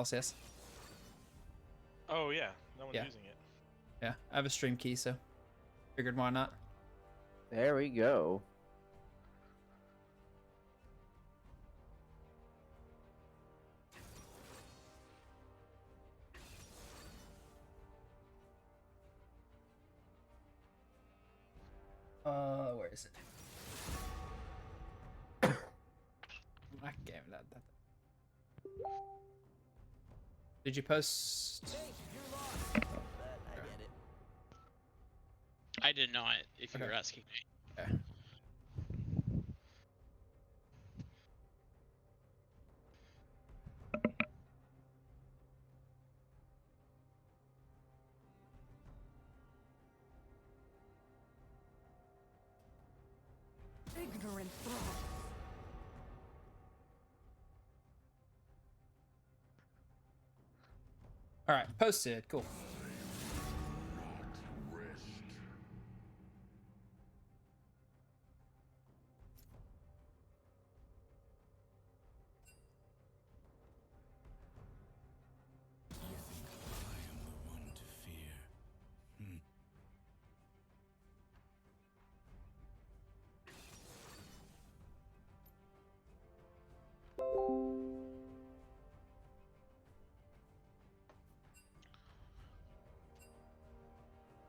LCS. Oh yeah, no one's using it. Yeah, I have a stream key, so figured why not. There we go. Where is it? I gave that. Did you post? I did not, if you were asking me. Okay. Ignorant thralls. All right, posted. Cool.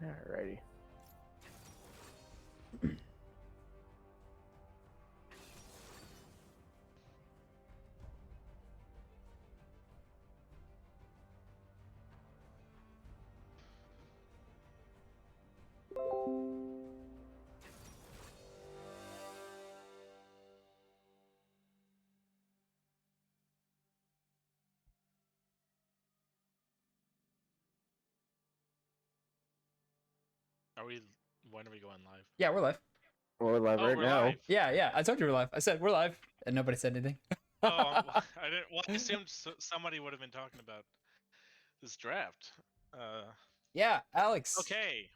Alrighty. When are we going live? Yeah, we're live. We're live right we're now. live. Yeah. I told you we're live. I said we're live, and nobody said anything. I didn't. Well, I assumed somebody would have been talking about this draft. Yeah, Alex. Okay.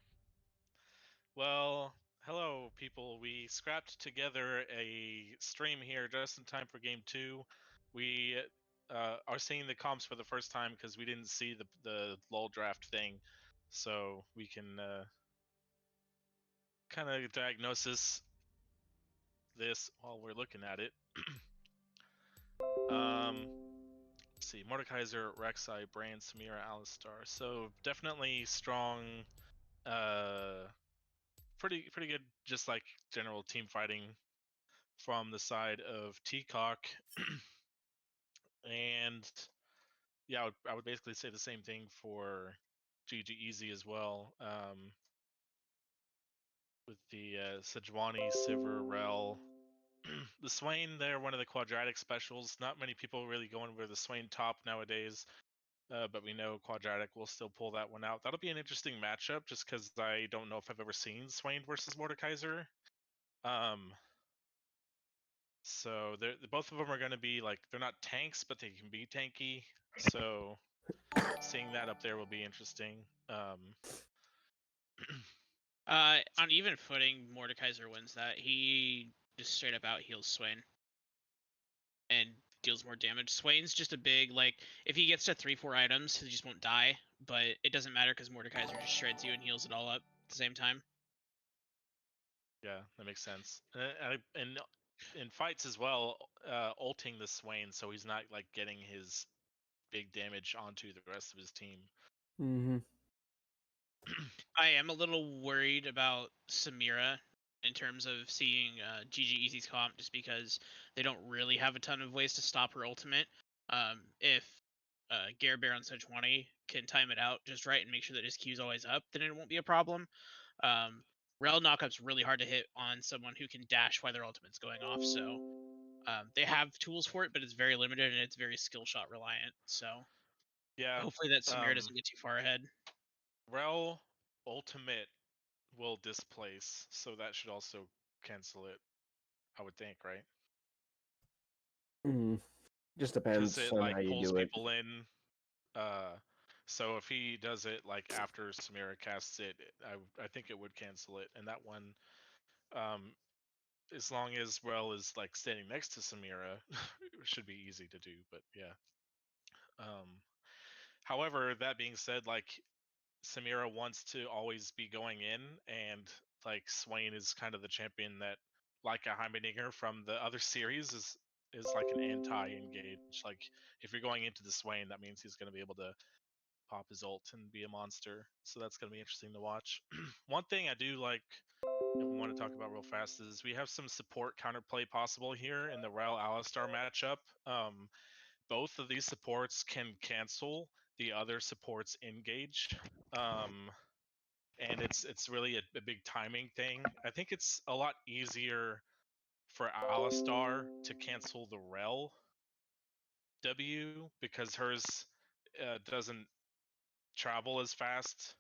Well, hello, people. We scrapped together a stream here just in time for Game 2. We are seeing the comps for the first time because we didn't see the lull draft thing, so we can kind of diagnose this while we're looking at it. Let's see, Mordekaiser, Rek'Sai, Brand, Samira, Alistar. So definitely strong, pretty good, just like general team fighting from the side of Teacock. And yeah, I would basically say the same thing for GG Easy as well. With the Sejuani, Sivir, Rel. The Swain, they're one of the quadratic specials. Not many people really going with the Swain top nowadays, but we know quadratic will still pull that one out. That'll be an interesting matchup just because I don't know if I've ever seen Swain versus Mordekaiser. So both of them are going to be like, they're not tanks, but they can be tanky. So seeing that up there will be interesting. On even footing, Mordekaiser wins that. He just straight up out heals Swain and deals more damage. Swain's just a big, like, if he gets to 3-4 items, he just won't die, but it doesn't matter because Mordekaiser just shreds you and heals it all up at the same time. Yeah, that makes sense. And in fights as well, ulting the Swain so he's not like getting his big damage onto the rest of his team. Mm-hmm. I am a little worried about Samira in terms of seeing GG Easy's comp, just because they don't really have a ton of ways to stop her ultimate. If Gare Bear on Sejuani can time it out just right and make sure that his Q's always up, then it won't be a problem. Rel knockup's really hard to hit on someone who can dash while their ultimate's going off, so they have tools for it, but it's very limited and it's very skill shot reliant. So yeah, hopefully that Samira doesn't get too far ahead. Rel ultimate will displace, so that should also cancel it, I would think, right? Mm-hmm. Just depends it on like how you pulls do it. people in. So if he does it like after Samira casts it, I think it would cancel it. And that one, as long as Rel is like standing next to Samira, it should be easy to do. But yeah. However, that being said, like Samira wants to always be going in, and like Swain is kind of the champion that, like a Heimerdinger from the other series, is like an anti-engage. Like if you're going into the Swain, that means he's going to be able to pop his ult and be a monster. So that's going to be interesting to watch. One thing I do like, if we want to talk about real fast, is we have some support counterplay possible here in the Rel Alistar matchup. Both of these supports can cancel the other support's engage. And it's really a big timing thing. I think it's a lot easier for Alistar to cancel the Rel W because hers doesn't travel as fast,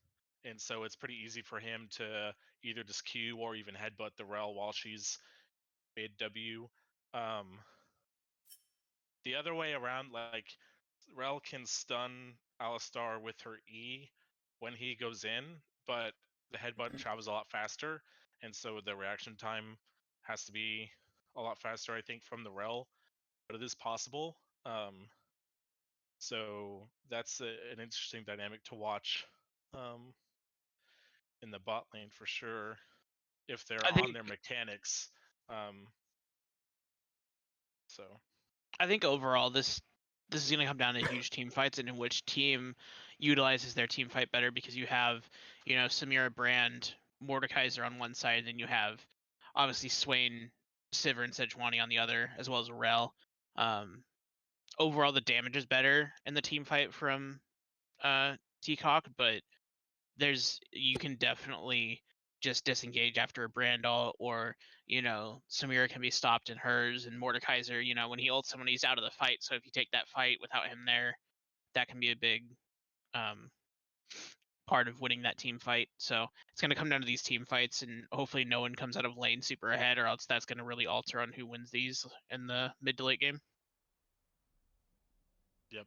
and so it's pretty easy for him to either just Q or even headbutt the Rel while she's mid W. The other way around, like Rel can stun Alistar with her E when he goes in, but the headbutt travels a lot faster, and so the reaction time has to be a lot faster, I think, from the Rel. But it is possible. So that's an interesting dynamic to watch in the bot lane for sure, if they're I on think their mechanics. So I think overall this is going to come down to huge team fights and in which team utilizes their team fight better, because you have, Samira, Brand, Mordekaiser on one side, and then you have obviously Swain, Sivir, and Sejuani on the other, as well as Rel. Overall, the damage is better in the team fight from Teacock, but you can definitely just disengage after a Brandall, or Samira can be stopped in hers, and Mordekaiser, when he ults someone, he's out of the fight. So if you take that fight without him there, that can be a big part of winning that team fight. So it's going to come down to these team fights, and hopefully no one comes out of lane super ahead, or else that's going to really alter on who wins these in the mid to late game. yep.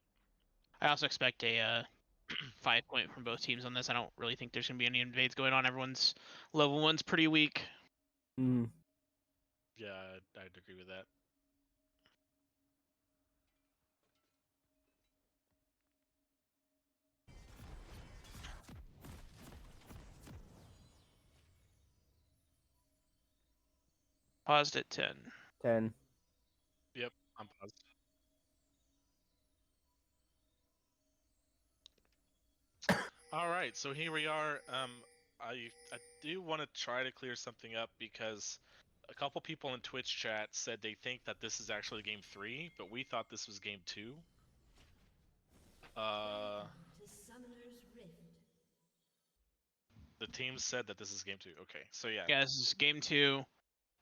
I also expect a 5 point from both teams on this. I don't really think there's going to be any invades going on. Everyone's level 1's pretty weak. Mm. Yeah, I'd agree with that. Paused at 10. 10. Yep, I'm positive. All right, so here we are. I do want to try to clear something up because a couple people in Twitch chat said they think that this is actually game 3, but we thought this was game 2. The team said that this is game 2. Okay, so yeah. Yeah, this is game 2.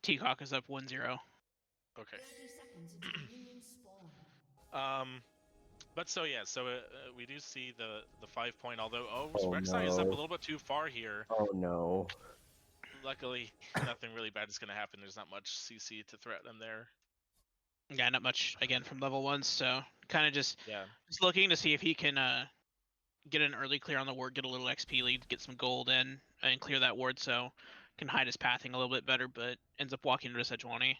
Teacock is up 1-0. Okay. But so yeah, so we do see the 5 point. Although Rek'Sai is up a no. little bit too far here. Oh no. Luckily, nothing really bad is going to happen. There's not much CC to threaten him there. Yeah, not much again from level 1, so kind of just Yeah. looking to see if he can get an early clear on the ward, get a little XP lead, get some gold in, and clear that ward, so can hide his pathing a little bit better, but ends up walking into Sejuani.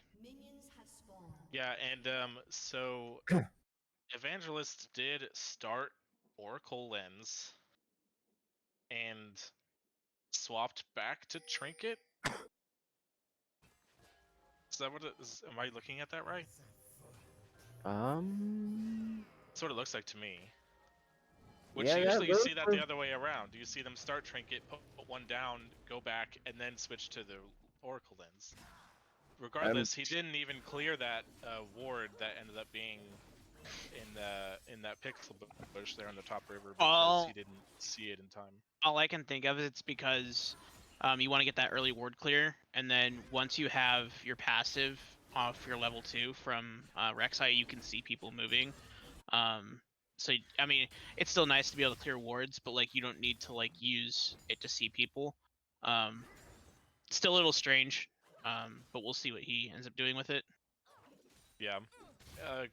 Yeah, and so Evangelist did start Oracle Lens and swapped back to Trinket. Is that what it is? Am I looking at that right? That's what it looks like to me. Which Yeah, usually you see that the other way around. You see them start Trinket, put one down, go back, and then switch to the Oracle Lens. Regardless, he didn't even clear that ward that ended up being in that pixel bush there on the top river because he didn't see it in time. All I can think of is it's because you want to get that early ward clear, and then once you have your passive off your level 2 from Rek'Sai, you can see people moving. So I mean, it's still nice to be able to clear wards, but like you don't need to like use it to see people. Still a little strange, but we'll see what he ends up doing with it. Yeah.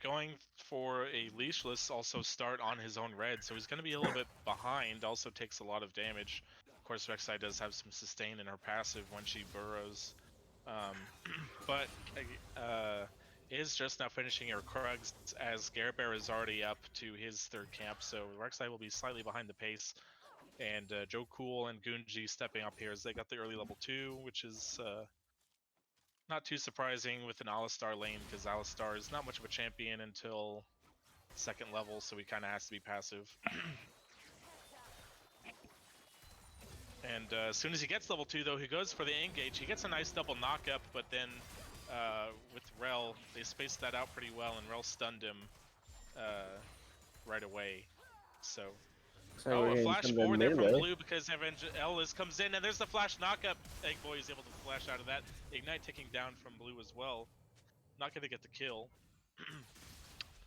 Going for a leashless also start on his own red, so he's going to be a little bit behind, also takes a lot of damage. Of course, Rek'Sai does have some sustain in her passive when she burrows. But is just now finishing her Krugs as Bear is already up to his third camp, so Rek'Sai will be slightly behind the pace. And Joe Cool and Gunji stepping up here as they got the early level 2, which is not too surprising with an Alistar lane, because Alistar is not much of a champion until second level, so he kind of has to be passive. And as soon as he gets level 2, though, he goes for the engage. He gets a nice double knock-up, but then with Rel, they spaced that out pretty well, and Rel stunned him right away. So, a flash forward there from Blue because Ellis comes in, and there's the flash knock-up. Eggboy is able to flash out of that. Ignite ticking down from Blue as well. Not going to get the kill.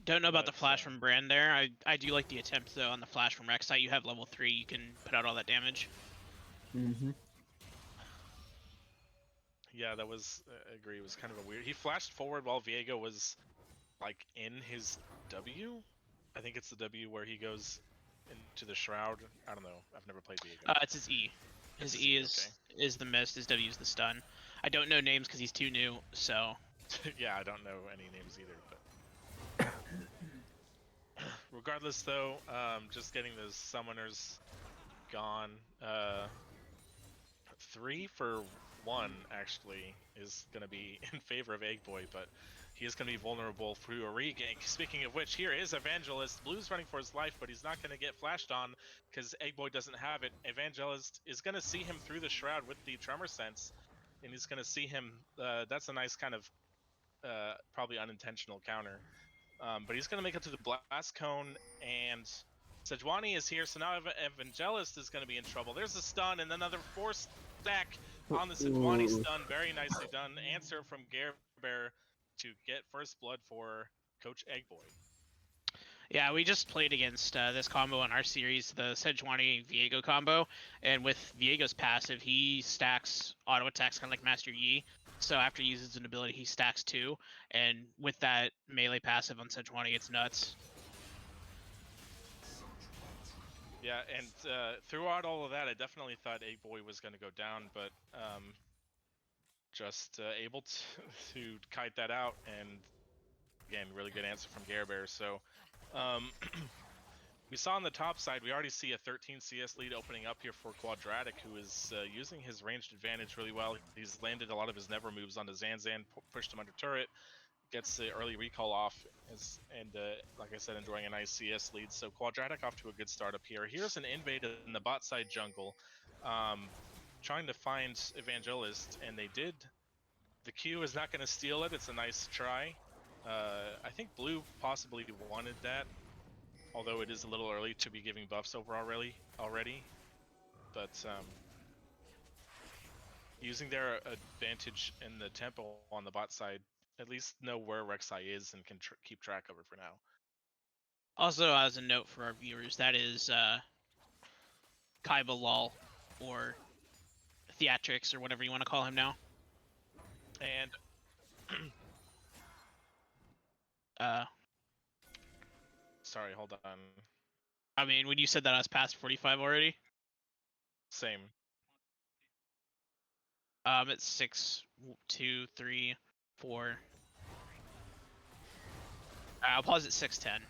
Don't know about the flash from Brand there. I do like the attempt, though, on the flash from Rek'Sai. You have level 3, you can put out all that damage. Mm-hmm. Yeah, that was, I agree, it was kind of a weird... He flashed forward while Viego was, like, in his W? I think it's the W where he goes into the Shroud. I don't know. I've never played Viego. It's his E. His E is the mist, his W is the stun. I don't know names because he's too new, so... Yeah, I don't know any names either, but... Regardless, though, just getting those summoners gone. 3 for 1, actually, is going to be in favor of Eggboy, but he is going to be vulnerable through a regank. Speaking of which, here is Evangelist. Blue's running for his life, but he's not going to get flashed on because Eggboy doesn't have it. Evangelist is going to see him through the Shroud with the Tremor Sense, and he's going to see him. That's a nice kind of probably unintentional counter. But he's going to make it to the Blast Cone, and Sejuani is here, so now Evangelist is going to be in trouble. There's a stun, and another 4 stack on the Sejuani stun. Very nicely done. Answer from Bear to get first blood for Coach Eggboy. Yeah, we just played against this combo in our series, the Sejuani-Viego combo, and with Viego's passive, he stacks auto attacks kind of like Master Yi. So after he uses an ability, he stacks 2, and with that melee passive on Sejuani, it's nuts. Yeah, and throughout all of that, I definitely thought Eggboy was going to go down, but just able to kite that out, and again, really good answer from Bear. So we saw on the top side, we already see a 13 CS lead opening up here for Quadratic, who is using his ranged advantage really well. He's landed a lot of his Never moves onto Zanzan, pushed him under turret, gets the early recall off, and like I said, enjoying a nice CS lead. So Quadratic off to a good start up here. Here's an invade in the bot side jungle, trying to find Evangelist, and they did. The Q is not going to steal it. It's a nice try. I think Blue possibly wanted that, although it is a little early to be giving buffs over already. But using their advantage in the tempo on the bot side, at least know where Rek'Sai is and can keep track of it for now. Also, as a note for our viewers, that is Kaiba Lol, or Theatrics, or whatever you want to call him now. And sorry, hold on. I mean, when you said that, I was past 45 already. Same. It's 6, 2, 3, 4. I'll pause at 6:10.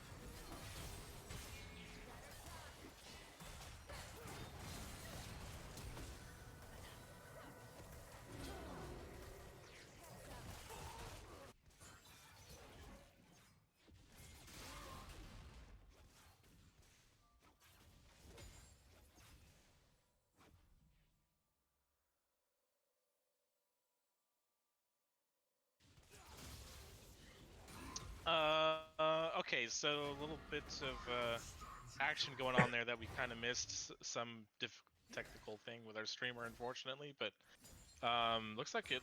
Okay, so a little bit of action going on there that we kind of missed. Some technical thing with our streamer, unfortunately, but looks like it.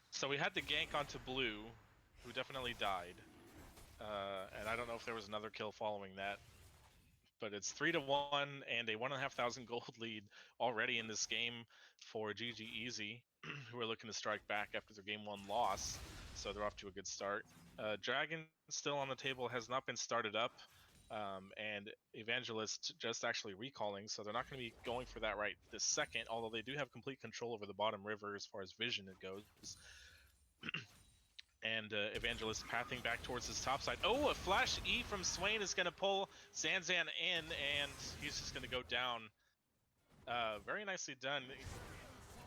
So we had the gank onto Blue, who definitely died, and I don't know if there was another kill following that. But it's 3-1 and a 1,500 gold lead already in this game for GG Easy, who are looking to strike back after their game 1 loss. So they're off to a good start. Dragon still on the table, has not been started up, and Evangelist just actually recalling, so they're not going to be going for that right this second, although they do have complete control over the bottom river as far as vision it goes. And Evangelist pathing back towards his top side. Oh, a flash E from Swain is going to pull Zanzan in, and he's just going to go down. Very nicely done.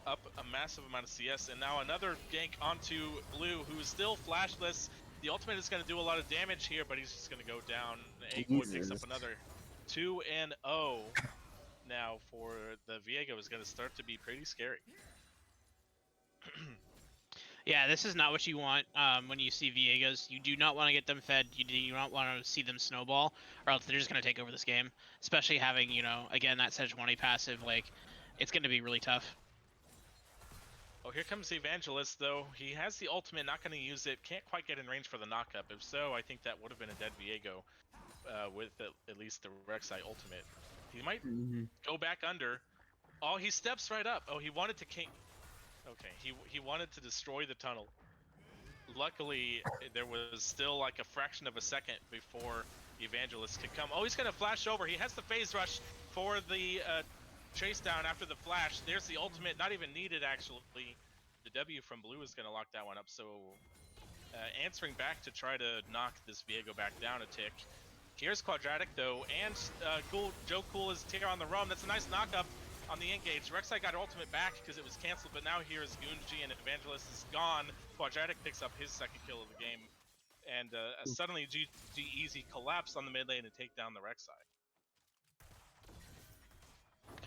Up a massive amount of CS, and now another gank onto Blue, who's still flashless. The ultimate is going to do a lot of damage here, but he's just going to go down. Eggboy picks up another 2-0 now for the Viego. Is going to start to be pretty scary. Yeah, this is not what you want when you see Viegos. You do not want to get them fed. You do not want to see them snowball, or else they're just going to take over this game. Especially having, you know, again, that Sejuani passive, like, it's going to be really tough. Oh, here comes the Evangelist, though. He has the ultimate, not going to use it. Can't quite get in range for the knockup. If so, I think that would have been a dead Viego with at least the Rek'Sai ultimate. He might go back under. Oh, he steps right up. Oh, he wanted to Okay, he wanted to destroy the tunnel. Luckily, there was still like a fraction of a second before Evangelist could come. Oh, he's going to flash over. He has the phase rush for the chase down after the flash. There's the ultimate, not even needed actually. The W from Blue is going to lock that one up. So answering back to try to knock this Viego back down a tick. Here's Quadratic though, and Joe Cool is here on the roam. That's a nice knockup on the engage. Rek'Sai got her ultimate back because it was canceled, but now here is Gunji and Evangelist is gone. Quadratic picks up his second kill of the game, and suddenly GG Easy collapsed on the mid lane and take down the Rek'Sai.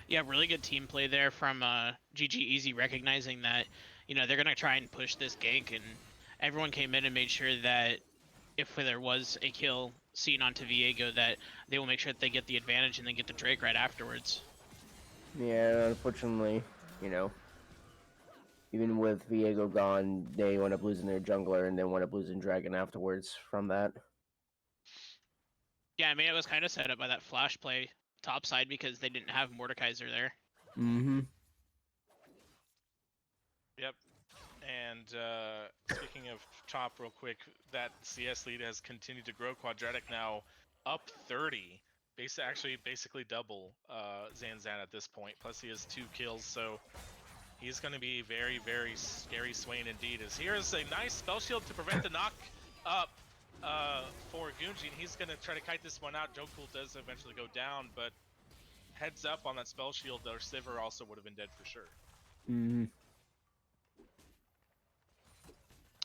Yeah, really good team play there from GG Easy, recognizing that, you know, they're going to try and push this gank, and everyone came in and made sure that if there was a kill seen onto Viego, that they will make sure that they get the advantage and then get the Drake right afterwards. Yeah, unfortunately, you know, even with Viego gone, they wound up losing their jungler and then wound up losing Dragon afterwards from that. Yeah, I mean, it was kind of set up by that flash play topside because they didn't have Mordekaiser there. Yep. And speaking of top real quick, that CS lead has continued to grow. Quadratic now up 30. Basically double Zanzan at this point. Plus he has 2 kills, so he's going to be very, very scary Swain indeed. As here's a nice spell shield to prevent the knock up for Gunji. He's going to try to kite this one out. Jokul does eventually go down, but heads up on that spell shield, their Sivir also would have been dead for sure.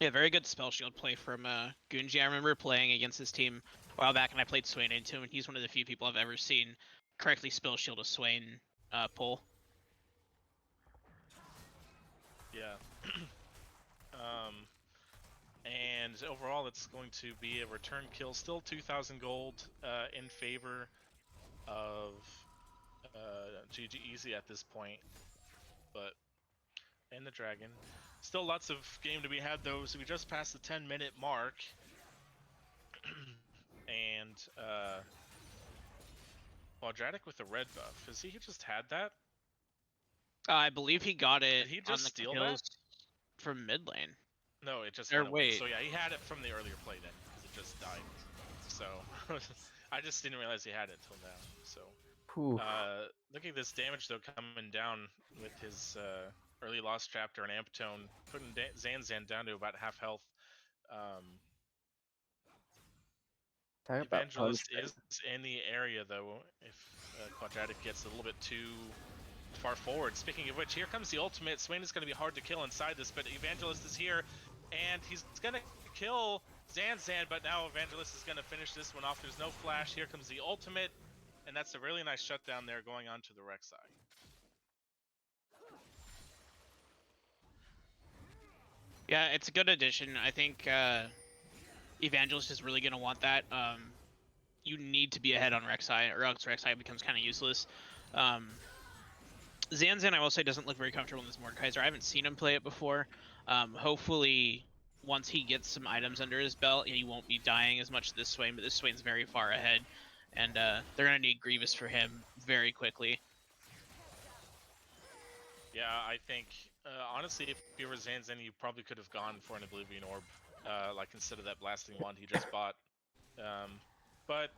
Yeah, very good spell shield play from Gunji. I remember playing against his team a while back, and I played Swain into him, and he's one of the few people I've ever seen correctly spell shield a Swain pull. Yeah. And overall, it's going to be a return kill. Still 2,000 gold in favor of GG Easy at this point. But, and the Dragon. Still lots of game to be had though, so we just passed the 10-minute mark. And Quadratic with the red buff. Has he just had that? I believe he got it Did he on just the steal kills that? from mid lane. No, it just Or went away. wait. So yeah, he had it from the earlier play then, because it just died. So I just didn't realize he had it till now. So look at this damage though coming down with his early lost chapter and Amptone, putting Zanzan down to about half health. Evangelist is in the area though. If Quadratic gets a little bit too far forward. Speaking of which, here comes the ultimate. Swain is going to be hard to kill inside this, but Evangelist is here, and he's going to kill Zanzan, but now Evangelist is going to finish this one off. There's no flash. Here comes the ultimate, and that's a really nice shutdown there going on to the Rek'Sai. Yeah, it's a good addition. I think Evangelist is really going to want that. You need to be ahead on Rek'Sai, or else Rek'Sai becomes kind of useless. Zanzan, I will say, doesn't look very comfortable in this Mordekaiser. I haven't seen him play it before. Hopefully, once he gets some items under his belt, he won't be dying as much this Swain, but this Swain's very far ahead. And they're going to need Grievous for him very quickly. Yeah, I think, honestly, if you were Zanzan, you probably could have gone for an Oblivion Orb, like instead of that blasting wand he just bought. But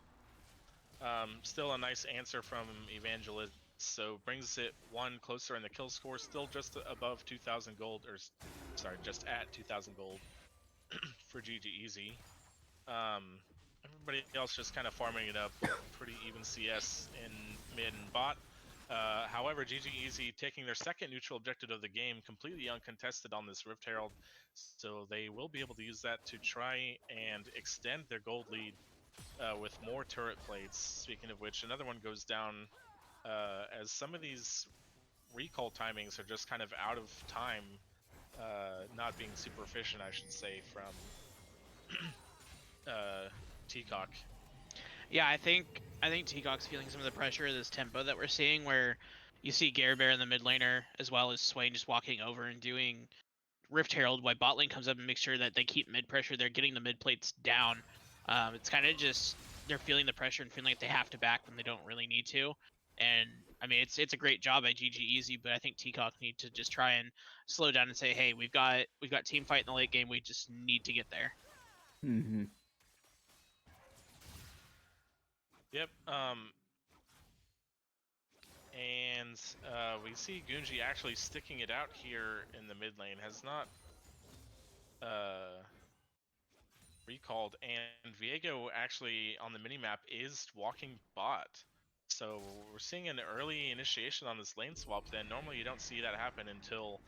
still a nice answer from Evangelist. So brings it one closer in the kill score, still just above 2,000 gold, or sorry, just at 2,000 gold for GG Easy. Everybody else just kind of farming it up, pretty even CS in mid and bot. However, GG Easy taking their second neutral objective of the game, completely uncontested on this Rift Herald, so they will be able to use that to try and extend their gold lead with more turret plates. Speaking of which, another one goes down as some of these recall timings are just kind of out of time, not being super efficient, I should say, from Teacock. Yeah, I think Teacock's feeling some of the pressure of this tempo that we're seeing, where you see Gare Bear in the mid laner, as well as Swain just walking over and doing Rift Herald, while bot lane comes up and makes sure that they keep mid pressure. They're getting the mid plates down. It's kind of just they're feeling the pressure and feeling like they have to back when they don't really need to. And I mean, it's a great job by GG Easy, but I think Teacock need to just try and slow down and say, hey, we've got team fight in the late game. We just need to get there. Mm-hmm. Yep. And we see Gunji actually sticking it out here in the mid lane. Has not recalled, and Viego actually on the minimap is walking bot. So we're seeing an early initiation on this lane swap. Then normally you don't see that happen until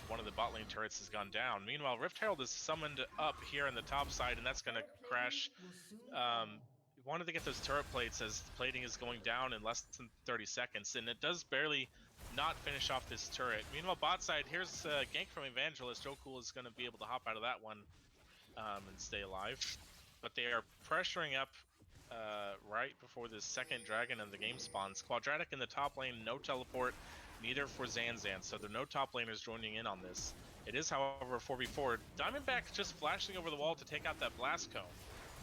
one of the bot lane turrets has gone down. Meanwhile, Rift Herald is summoned up here on the top side, and that's going to crash. Wanted to get those turret plates as the plating is going down in less than 30 seconds, and it does barely not finish off this turret. Meanwhile, bot side, here's a gank from Evangelist. Joe Cool is going to be able to hop out of that one and stay alive. But they are pressuring up right before the second dragon of the game spawns. Quadratic in the top lane, no teleport, neither for Zanzan, so there are no top laners joining in on this. It is, however, a 4v4. Diamondback just flashing over the wall to take out that blast cone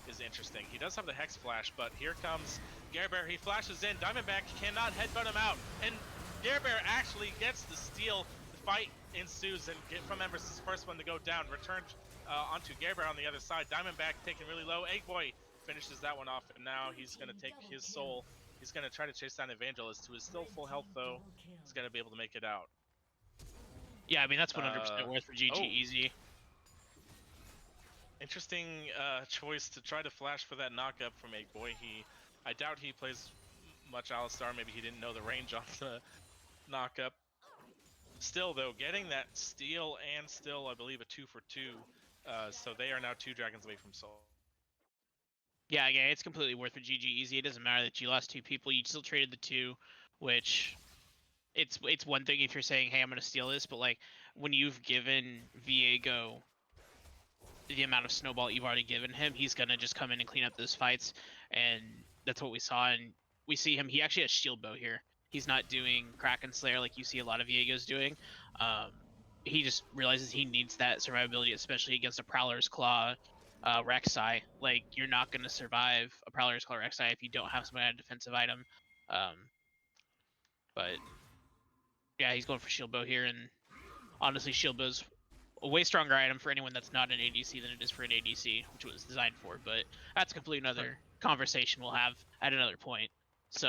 is interesting. He does have the Hex Flash, but here comes Gare Bear. He flashes in. Diamondback cannot headbutt him out, and Gare Bear actually gets the steal. The fight ensues, and from Embers is the first one to go down. Returned onto Gare Bear on the other side. Diamondback taken really low. Egg Boy finishes that one off, and now he's going to take his soul. He's going to try to chase down Evangelist, who is still full health, though. He's going to be able to make it out. Yeah, I mean, that's 100% worth for GG Easy. Interesting choice to try to flash for that knockup from Egg Boy. I doubt he plays much Alistar. Maybe he didn't know the range on the knockup. Still, though, getting that steal and still, I believe, a 2 for 2. So they are now 2 dragons away from soul. Yeah, again, it's completely worth for GG Easy. It doesn't matter that you lost 2 people. You still traded the 2, which it's one thing if you're saying, hey, I'm going to steal this, but like when you've given Viego the amount of snowball you've already given him, he's going to just come in and clean up those fights, and that's what we saw. And we see him, he actually has shield bow here. He's not doing Kraken Slayer like you see a lot of Viego's doing. He just realizes he needs that survivability, especially against a Prowler's Claw Rek'Sai. Like, you're not going to survive a Prowler's Claw Rek'Sai if you don't have some kind of defensive item. But yeah, he's going for shield bow here, and honestly, shield bow's a way stronger item for anyone that's not an ADC than it is for an ADC, which it was designed for. But that's completely another conversation we'll have at another point. So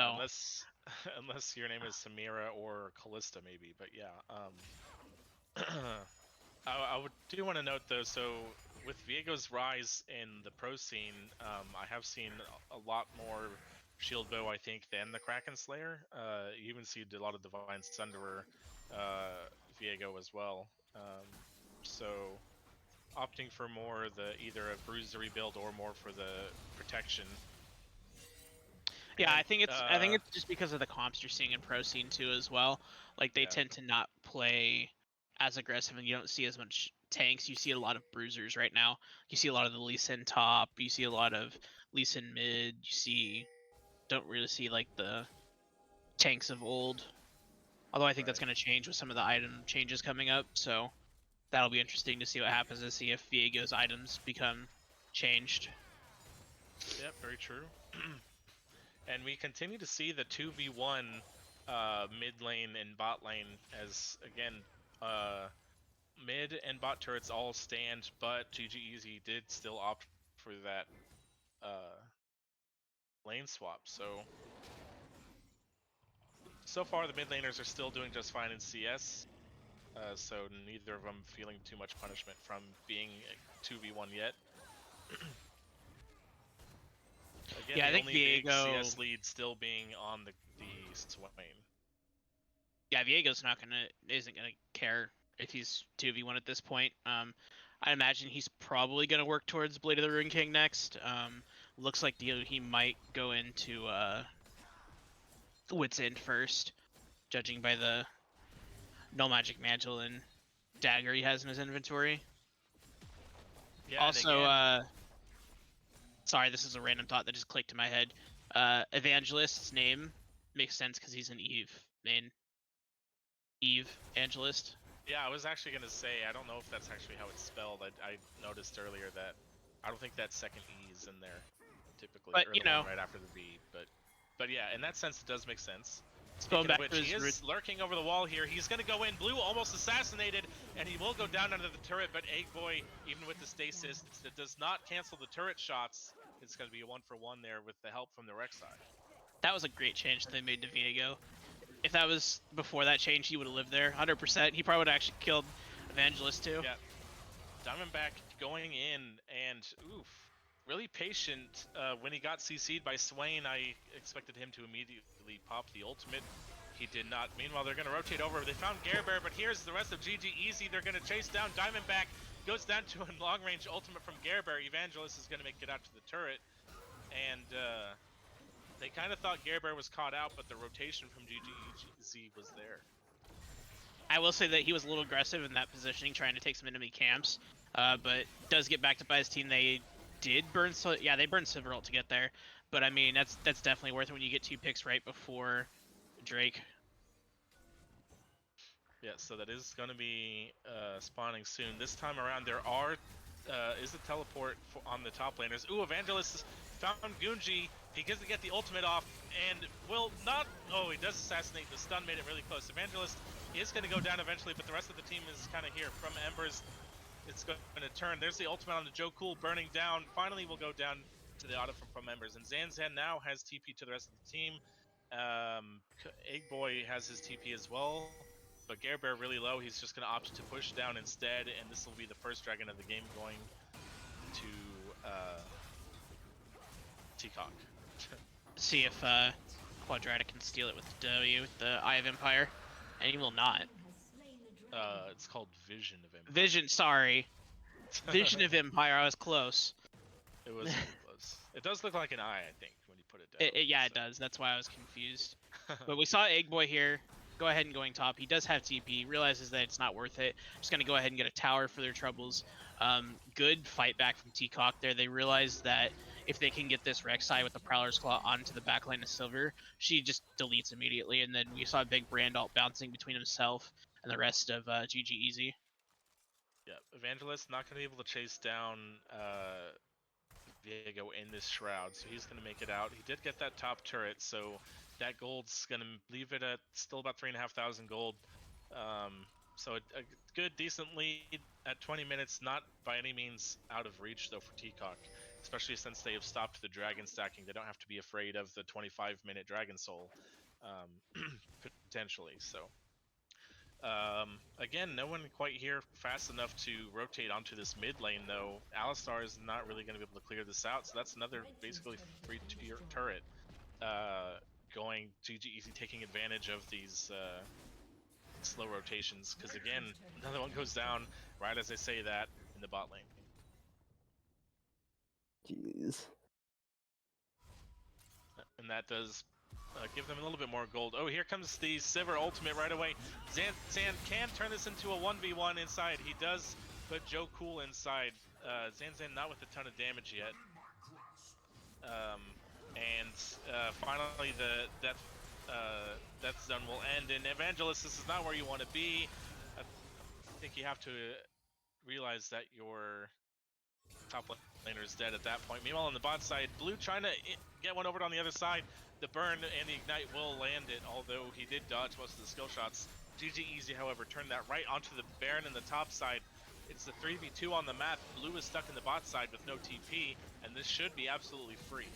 unless your name is Samira or Callista, maybe. But yeah, I do want to note though. So with Viego's rise in the pro scene, I have seen a lot more shield bow, I think, than the Kraken Slayer. You even see a lot of Divine Sunderer Viego as well. So opting for more either a bruisery build or more for the protection. Yeah, and, I think it's just because of the comps you're seeing in pro scene too as well. Like they tend to not play as aggressive, and you don't see as much tanks. You see a lot of bruisers right now. You see a lot of the Lee Sin top. You see a lot of Lee Sin mid. Don't really see like the tanks of old. Although I think that's going to change with some of the item changes coming up. So that'll be interesting to see what happens, to see if Viego's items become changed. Yep, very true. And we continue to see the 2v1 mid lane and bot lane as, again, mid and bot turrets all stand, but GG Easy did still opt for that lane swap. So far the mid laners are still doing just fine in CS. so neither of them feeling too much punishment from being a 2v1 yet. Again, Yeah, I the think only big Viego. CS lead still being on the Swain. Yeah, Viego's isn't gonna care if he's 2v1 at this point. I imagine he's probably gonna work towards Blade of the Rune King next. Looks like he might go into Wit's End first, judging by the no magic mantle and dagger he has in his inventory. Yeah, Also, and again, sorry, this is a random thought that just clicked in my head. Evangelist's name makes sense because he's an Eve main. Eve Evangelist. yeah, I was actually gonna say I don't know if that's actually how it's spelled. I noticed earlier that I don't think that second E is in there typically, But, or you the one know. right after the V. But yeah, in that sense, it does make sense. Going Speaking back of which, to he his is lurking over the wall here. He's going to go in. Blue almost assassinated, and he will go down under the turret, but Egg Boy, even with the stasis, it does not cancel the turret shots. It's going to be a 1-for-1 there with the help from the Rek'Sai. That was a great change they made to Viego. If that was before that change, he would have lived there 100%. He probably would have actually killed Evangelist too. Yeah. Diamondback going in, and oof, really patient. When he got CC'd by Swain, I expected him to immediately pop the ultimate. He did not. Meanwhile, they're going to rotate over. They found Bear, but here's the rest of GG Easy. They're going to chase down Diamondback. Goes down to a long-range ultimate from Bear. Evangelist is going to make it out to the turret. And they kind of thought Bear was caught out, but the rotation from GG Easy was there. I will say that he was a little aggressive in that positioning, trying to take some enemy camps, but does get backed up by his team. They did burn, they burned Silver ult to get there, but I mean that's definitely worth it when you get 2 picks right before Drake. Yeah, so that is going to be spawning soon. This time around, there is a teleport on the top laners. Ooh, Evangelist found Gunji. He gets to get the ultimate off, and will not. Oh, he does assassinate. The stun made it really close. Evangelist is going to go down eventually, but the rest of the team is kind of here. From Embers, it's going to turn. There's the ultimate on the Joe Cool burning down. Finally, we'll go down to the auto from Embers, and Zanzan now has TP to the rest of the team. Egg Boy has his TP as well. But Bear really low, he's just going to opt to push down instead, and this will be the first dragon of the game going to Teacock. See if Quadratic can steal it with the W, with the Eye of Empire, and he will not. It's called Vision of Empire. Vision, sorry. Vision of Empire, I was close. It was close. It does look like an eye, I think, when you put it down. It does, that's why I was confused. But we saw Egg Boy here. Go ahead and going top. He does have TP. Realizes that it's not worth it. Just gonna go ahead and get a tower for their troubles. Good fight back from Teacock there. They realize that if they can get this Rek'Sai with the Prowler's Claw onto the backline of Silver, she just deletes immediately. And then we saw a big Brand ult bouncing between himself and the rest of GG Easy. Yeah, Evangelist not gonna be able to chase down Viego in this shroud, so he's gonna make it out. He did get that top turret, so that gold's gonna leave it at still about 3,500 gold. So a good, decent lead at 20 minutes, not by any means out of reach though for Teacock, especially since they have stopped the dragon stacking. They don't have to be afraid of the 25-minute dragon soul, potentially. So again, no one quite here fast enough to rotate onto this mid lane though. Alistar is not really going to be able to clear this out, so that's another basically free turret. Going GG Easy taking advantage of these slow rotations, because again, another one goes down right as I say that in the bot lane. Jeez. And that does give them a little bit more gold. Oh, here comes the Sivir ultimate right away. Zanzan can turn this into a 1v1 inside. He does put Joe Cool inside. Zanzan not with a ton of damage yet. Finally the death zone will end, and Evangelist, this is not where you want to be. I think you have to realize that your top laner is dead at that point. Meanwhile, on the bot side, Blue trying to get one over on the other side. The burn and the ignite will land it, although he did dodge most of the skill shots. GG Easy, however, turned that right onto the Baron in the top side. It's the 3v2 on the map. Blue is stuck in the bot side with no TP, and this should be absolutely free.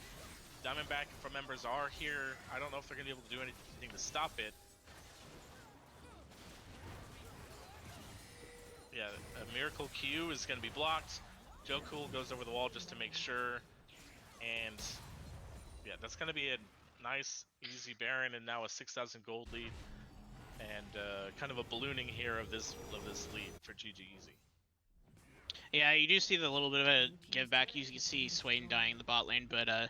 Diamondback from Embers are here. I don't know if they're going to be able to do anything to stop it. Yeah, a Miracle Q is going to be blocked. Joe Cool goes over the wall just to make sure. And yeah, that's going to be a nice, easy Baron, and now a 6,000 gold lead. And kind of a ballooning here of this lead for GG Easy. Yeah, you do see the little bit of a give back. You can see Swain dying in the bot lane, but I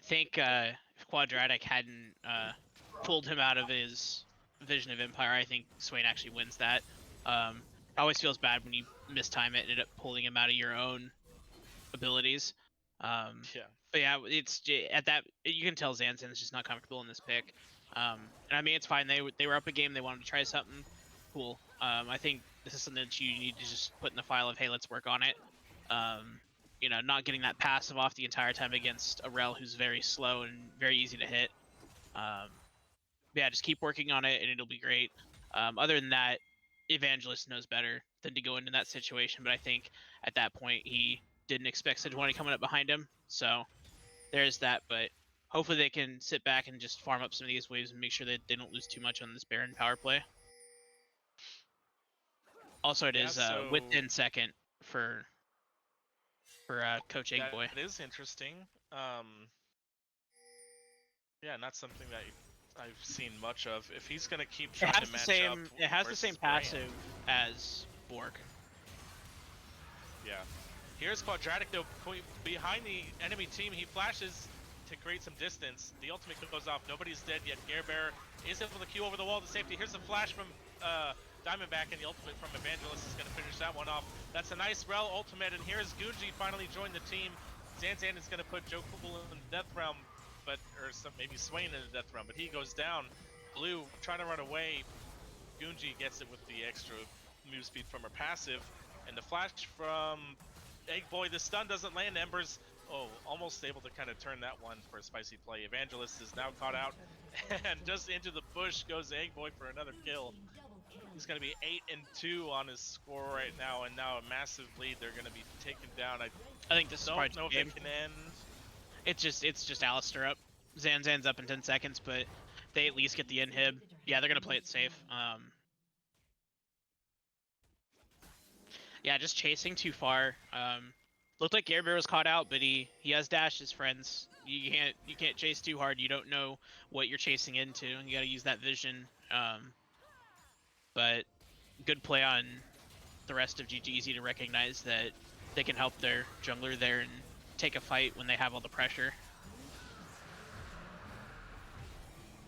think if Quadratic hadn't pulled him out of his Vision of Empire, I think Swain actually wins that. It always feels bad when you mistime it and end up pulling him out of your own abilities. Yeah. But yeah, it's at that you can tell Zanzan's just not comfortable in this pick. And I mean it's fine. They were up a game. They wanted to try something cool. I think this is something that you need to just put in the file of, hey, let's work on it. You know, not getting that passive off the entire time against a Rel who's very slow and very easy to hit. Yeah, just keep working on it and it'll be great. Other than that, Evangelist knows better than to go into that situation. But I think at that point he didn't expect Sejuani coming up behind him. So there's that. But hopefully they can sit back and just farm up some of these waves and make sure that they don't lose too much on this Baron power play. Also, it is within second for Coach Eggboy. That is interesting. Yeah, not something that I've seen much of. If he's gonna keep trying to match up, it has the same Brand. passive as Borg. Yeah. Here's Quadratic though, behind the enemy team. He flashes to create some distance. The ultimate goes off. Nobody's dead yet. Bear is able to Q over the wall to safety. Here's the flash from Diamondback, and the ultimate from Evangelist is going to finish that one off. That's a nice Rel ultimate, and here's Gunji finally joined the team. Zanzan is going to put Joe Cool in the death realm, maybe Swain in the death realm, but he goes down. Blue trying to run away. Gunji gets it with the extra move speed from her passive, and the flash from Eggboy. The stun doesn't land. Embers, almost able to kind of turn that one for a spicy play. Evangelist is now caught out, and just into the bush goes Eggboy for another kill. He's going to be 8-2 on his score right now, and now a massive lead. They're going to be taken down. I think this is part don't know of the if game. it can end. It's just Alistair up. Zanzan's up in 10 seconds, but they at least get the inhib. Yeah, they're going to play it safe. Yeah, just chasing too far. Looked like Air Bear was caught out, but he has dash his friends. You can't chase too hard. You don't know what you're chasing into, and you got to use that vision. But good play on the rest of GGZ to recognize that they can help their jungler there and take a fight when they have all the pressure.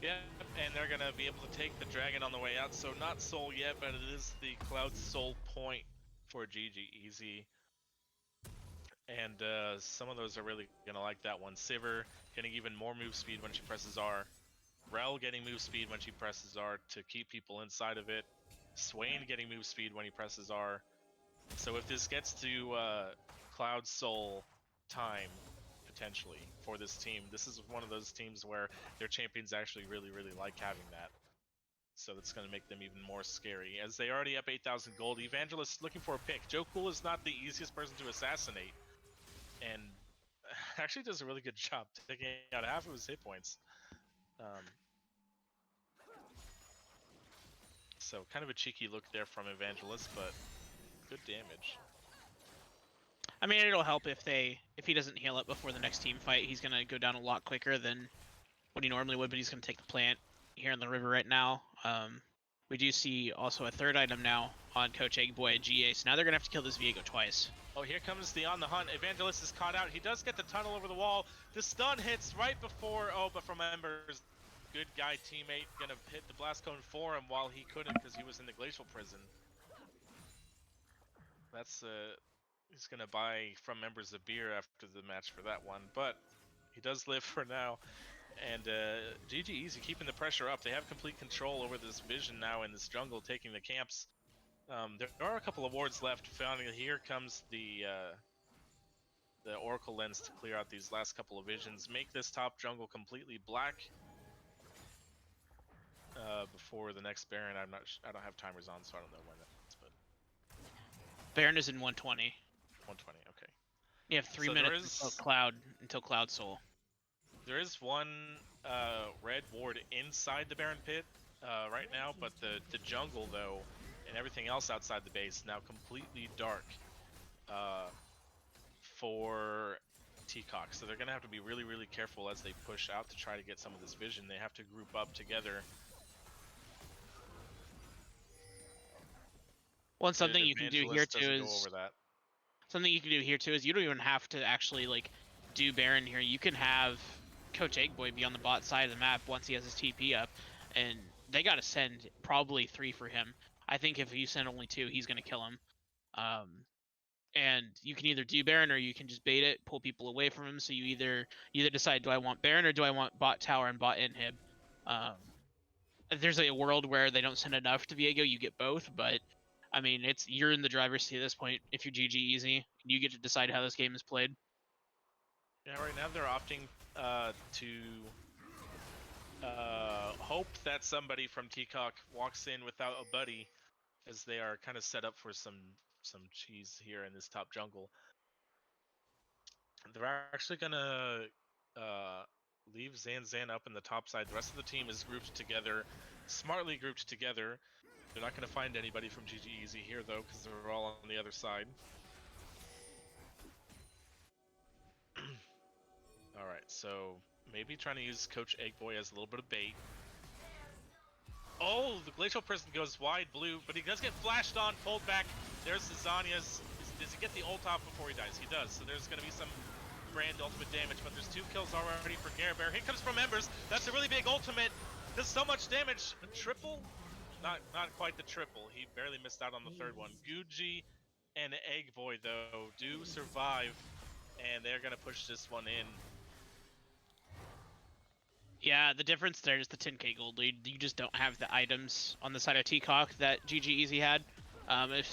Yeah, and they're going to be able to take the dragon on the way out. So not soul yet, but it is the Cloud Soul point for GGEZ. And some of those are really going to like that one. Sivir getting even more move speed when she presses R. Rel getting move speed when she presses R to keep people inside of it. Swain getting move speed when he presses R. So if this gets to Cloud Soul time, potentially, for this team, this is one of those teams where their champions actually really like having that. So that's going to make them even more scary. As they already up 8,000 gold, Evangelist looking for a pick. Joe Cool is not the easiest person to assassinate, and actually does a really good job taking out half of his hit points. So kind of a cheeky look there from Evangelist, but good damage. I mean, it'll help if he doesn't heal up before the next team fight. He's gonna go down a lot quicker than what he normally would, but he's gonna take the plant here in the river right now. We do see also a third item now on Coach Eggboy at GA, so now they're gonna have to kill this Viego twice. Oh, here comes the On the Hunt. Evangelist is caught out. He does get the tunnel over the wall. The stun hits right before, but from Embers. Good guy teammate gonna hit the blast cone for him while he couldn't because he was in the glacial prison. That's he's gonna buy from members a beer after the match for that one, but he does live for now. And GG Easy keeping the pressure up. They have complete control over this vision now in this jungle, taking the camps. There are a couple of wards left. Finally, here comes the Oracle Lens to clear out these last couple of visions. Make this top jungle completely black. Before the next Baron, I don't have timers on, so I don't know when that is, but Baron is in 120. 120, okay. You have 3 minutes until Cloud Soul. There is one red ward inside the Baron pit right now, but the jungle though and everything else outside the base now completely dark for Teacock. So they're going to have to be really, really careful as they push out to try to get some of this vision. They have to group up together. Well, and something you can do here too Go is over that. something you can do here too is you don't even have to actually like do Baron here. You can have Coach Eggboy be on the bot side of the map once he has his TP up, and they got to send probably 3 for him. I think if you send only 2, he's gonna kill him. And you can either do Baron or you can just bait it, pull people away from him. So you either decide, do I want Baron or do I want bot tower and bot inhib? If there's a world where they don't send enough to Viego, you get both. But I mean, you're in the driver's seat at this point. If you're GG easy, you get to decide how this game is played. Yeah, right now they're opting to hope that somebody from Teacock walks in without a buddy, as they are kind of set up for some cheese here in this top jungle. They're actually gonna leave Zan up in the top side. The rest of the team is grouped together, smartly grouped together. They're not gonna find anybody from GG Easy here though, because they're all on the other side. All right, so maybe trying to use Coach Eggboy as a little bit of bait. Oh, the Glacial Person goes wide blue, but he does get flashed on, pulled back. There's the Zanya's. Does he get the ult off before he dies? He does, so there's going to be some brand ultimate damage, but there's 2 kills already for Garabear. Here comes from Embers. That's a really big ultimate. Does so much damage. A triple? Not quite the triple. He barely missed out on the 3rd one. Gucci and Eggboy, though, do survive, and they're going to push this one in. Yeah, the difference there is the 10k gold lead. You just don't have the items on the side of Teacock that GG Easy had. If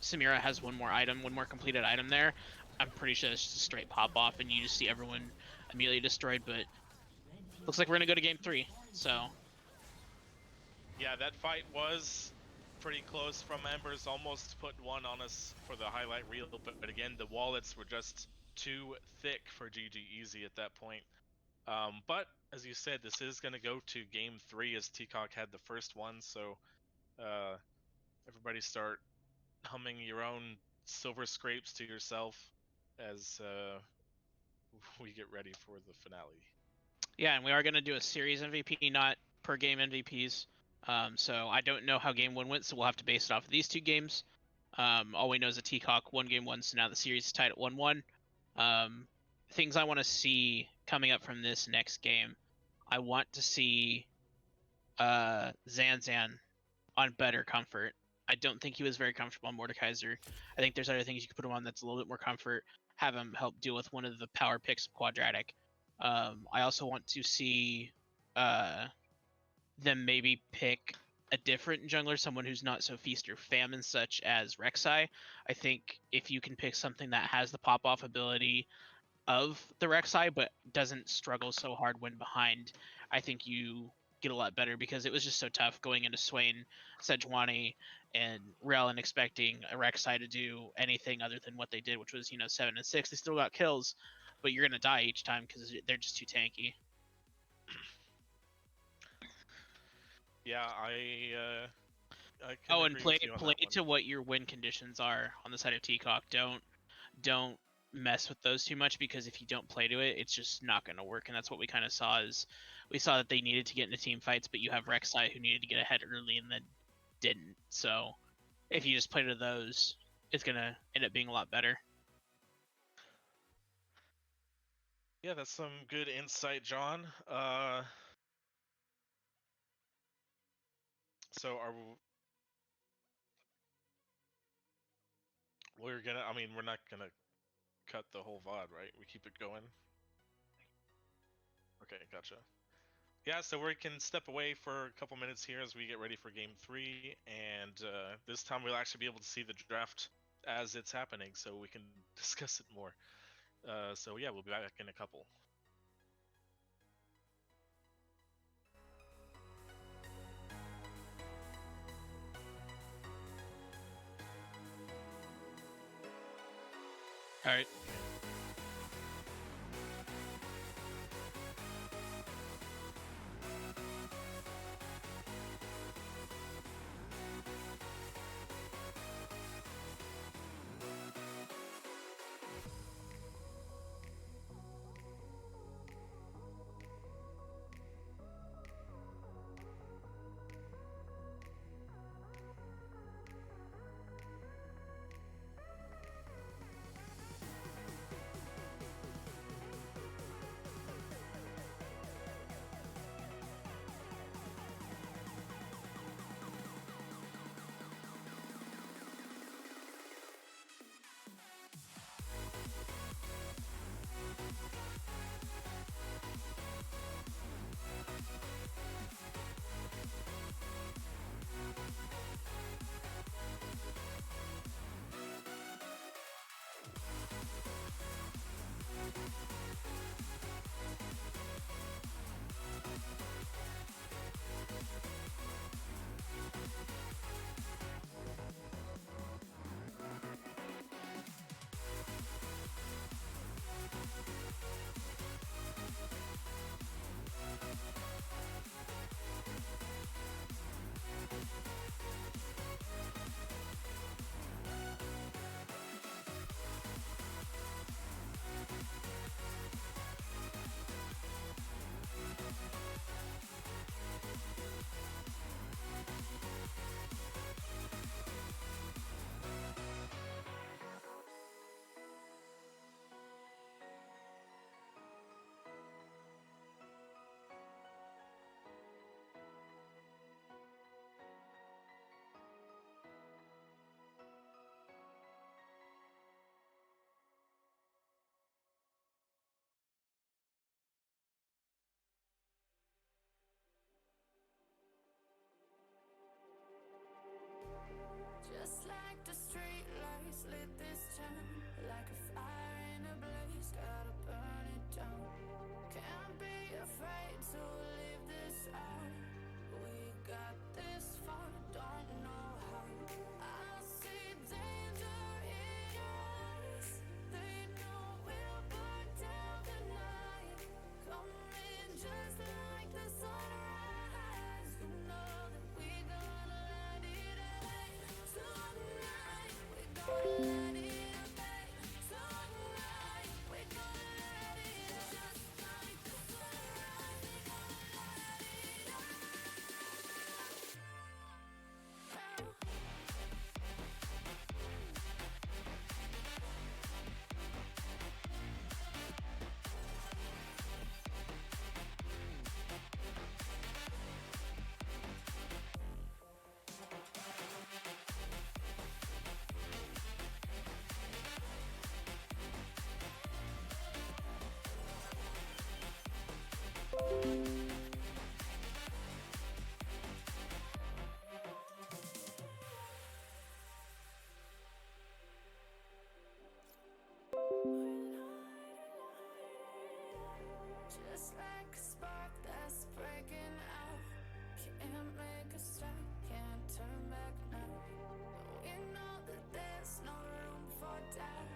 Samira has one more completed item there, I'm pretty sure it's just a straight pop off and you just see everyone immediately destroyed. But looks like we're gonna go to game 3. So yeah, that fight was pretty close from Embers. Almost put one on us for the highlight reel, but again, the wallets were just too thick for GG Easy at that point. But as you said, this is going to go to game 3 as Teacock had the first one. So everybody start humming your own silver scrapes to yourself as we get ready for the finale. yeah, and we are going to do a series MVP, not per game MVPs. So I don't know how game 1 went, so we'll have to base it off of these 2 games. All we know is that Teacock won game 1, so now the series is tied at 1-1. Things I want to see coming up from this next game. I want to see Zanzan on better comfort. I don't think he was very comfortable on Mordekaiser. I think there's other things you could put him on that's a little bit more comfort. Have him help deal with one of the power picks of Quadratic. I also want to see them maybe pick a different jungler, someone who's not so feast or famine, such as Rek'Sai. I think if you can pick something that has the pop-off ability of the Rek'Sai, but doesn't struggle so hard when behind, I think you get a lot better, because it was just so tough going into Swain, Sejuani, and Rel and expecting a Rek'Sai to do anything other than what they did, which was 7 and 6. They still got kills, but you're gonna die each time because they're just too tanky. Yeah, I can Oh, and agree play with you on play that one. to what your win conditions are on the side of Teacock. Don't mess with those too much, because if you don't play to it, it's just not going to work. And that's what we kind of saw. Is we saw that they needed to get into team fights, but you have Rek'Sai who needed to get ahead early and then didn't. So if you just play to those, it's going to end up being a lot better. Yeah, that's some good insight, John. So we're not gonna cut the whole VOD, right? We keep it going. Okay, gotcha. Yeah, so we can step away for a couple minutes here as we get ready for game 3, and this time we'll actually be able to see the draft as it's happening, so we can discuss it more. So yeah, we'll be back in a couple. All right. turn back now. We know that there's no room for doubt.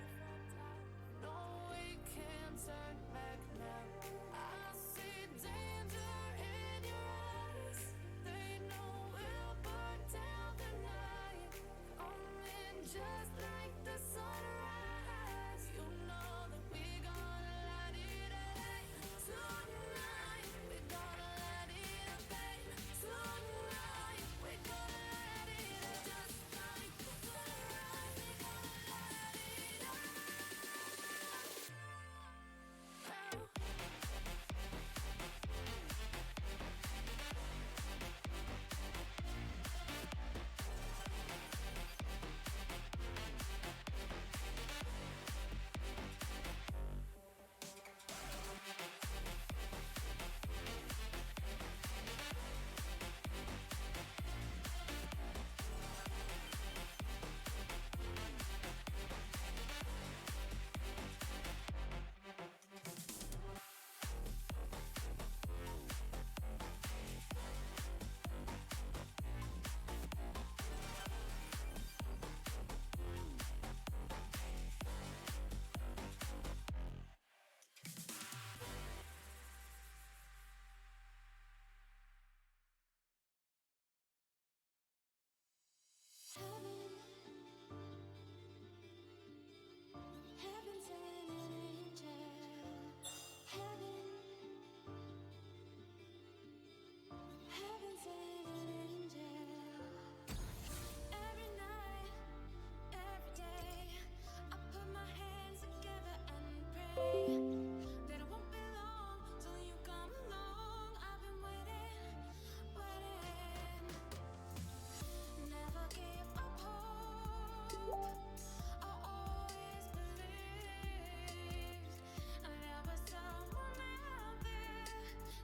No, we can't turn back now. I see danger in your eyes. They know we'll burn down the night. Coming just like the sunrise. You know that we gonna light it up tonight. We gonna light it up, babe. Tonight we gonna light it up just like the sunrise. We gonna light it up. Heaven's an angel. Heaven's an angel. Every night, every day, I put my hands together and pray that it won't be long till you come along. I've been waiting, waiting. Never give up hope. I always believed there was someone out there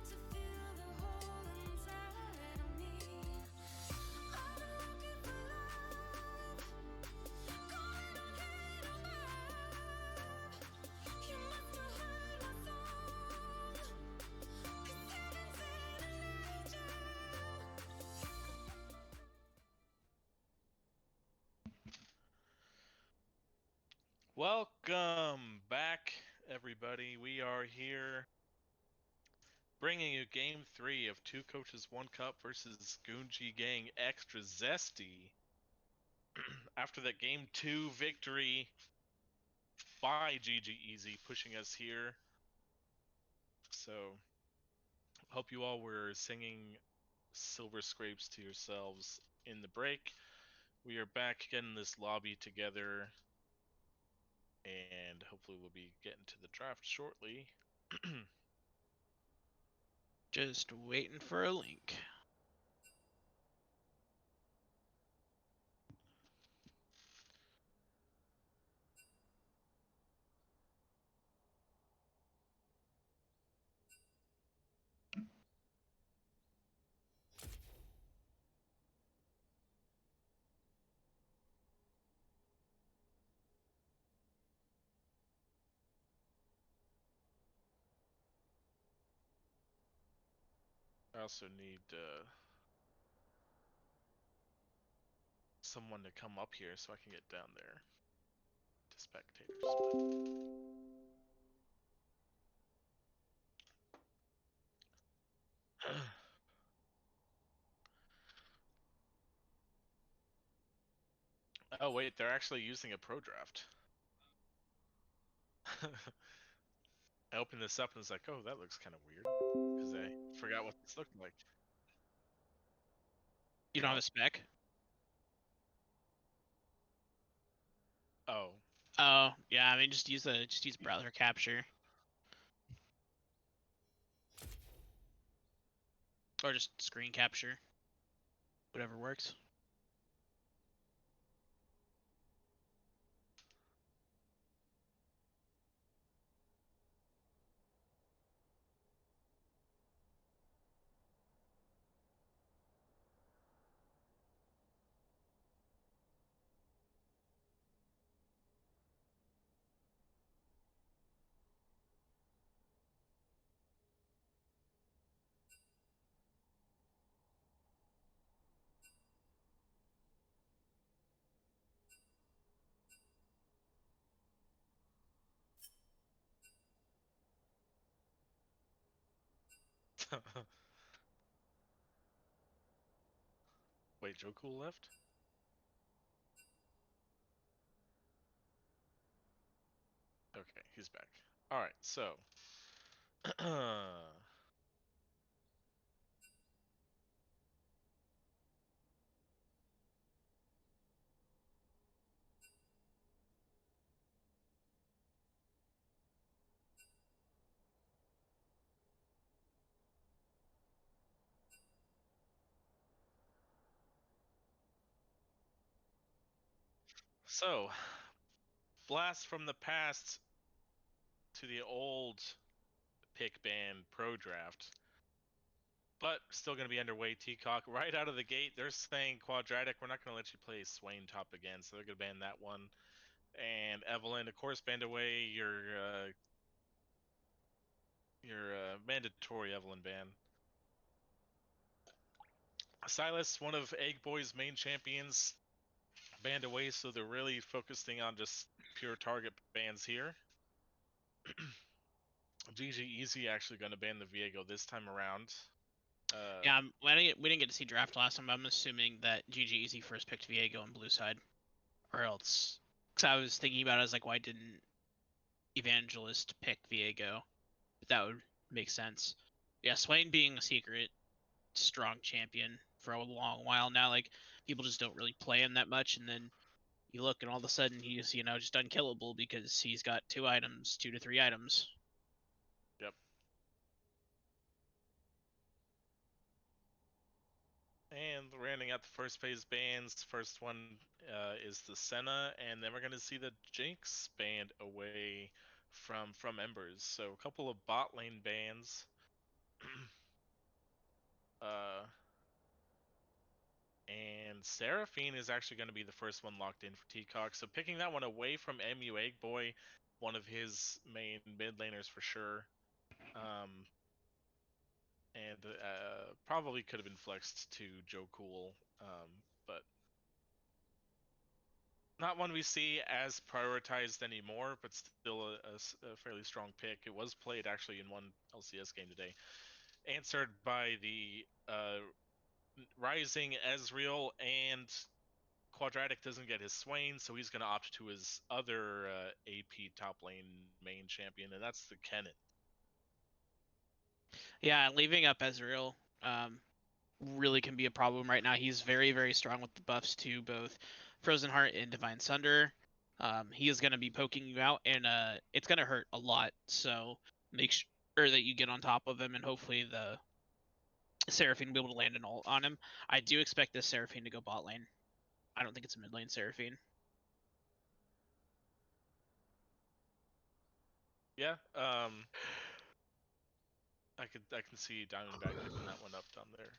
to fill the hole inside of me. I've been looking for love, calling on hate or love. You must have heard my song, 'cause heaven's an angel. Welcome back, everybody. We are here bringing you Game 3 of Two Coaches, One Cup versus Goonji Gang Extra Zesty. After that Game 2 victory by GG Easy, pushing us here. So, hope you all were singing Silver Scrapes to yourselves in the break. We are back getting this lobby together, and hopefully we'll be getting to the draft shortly. Just waiting for a link. I also need someone to come up here so I can get down there to spectators. Oh wait, they're actually using a pro draft. I opened this up and was like, oh, that looks kind of weird, because I forgot what this looked like. You don't have a spec? Oh, Oh, yeah. I mean, just use browser capture, or just screen capture, whatever works. Wait, Joe Cool left? Okay, he's back. All right, so so blast from the past to the old pick ban pro draft, but still going to be underway. Teacock right out of the gate, they're saying quadratic. We're not going to let you play Swain top again, so they're going to ban that one. And Evelyn, of course, banned away your mandatory Evelyn ban. Silas, one of Egg Boy's main champions, banned away, so they're really focusing on just pure target bans here. GG Easy actually going to ban the Viego this time around. Yeah, we didn't get to see draft last time. I'm assuming that GG Easy first picked Viego on blue side, or else. Because I was thinking about it, I was like, why didn't Evangelist pick Viego? But that would make sense. Yeah, Swain being a secret strong champion for a long while now. Like people just don't really play him that much, and then you look and all of a sudden he's just unkillable because he's got 2 to 3 items. Yep. And rounding out the first phase bans, first one is the Senna, and then we're going to see the Jinx banned away from Embers. So a couple of bot lane bans. And Seraphine is actually going to be the first one locked in for Teacock. So picking that one away from MU Egg Boy, one of his main mid laners for sure. And probably could have been flexed to Joe Cool, but not one we see as prioritized anymore, but still a fairly strong pick. It was played actually in one LCS game today. Answered by the Rising Ezreal, and Quadratic doesn't get his Swain, so he's going to opt to his other AP top lane main champion, and that's the Kennen. Yeah, leaving up Ezreal really can be a problem right now. He's very, very strong with the buffs to both Frozen Heart and Divine Sunder. He is going to be poking you out, and it's going to hurt a lot. So make sure that you get on top of him, and hopefully the Seraphine will be able to land an ult on him. I do expect this Seraphine to go bot lane. I don't think it's a mid lane Seraphine. Yeah, I can see Diamondback picking that one up down there.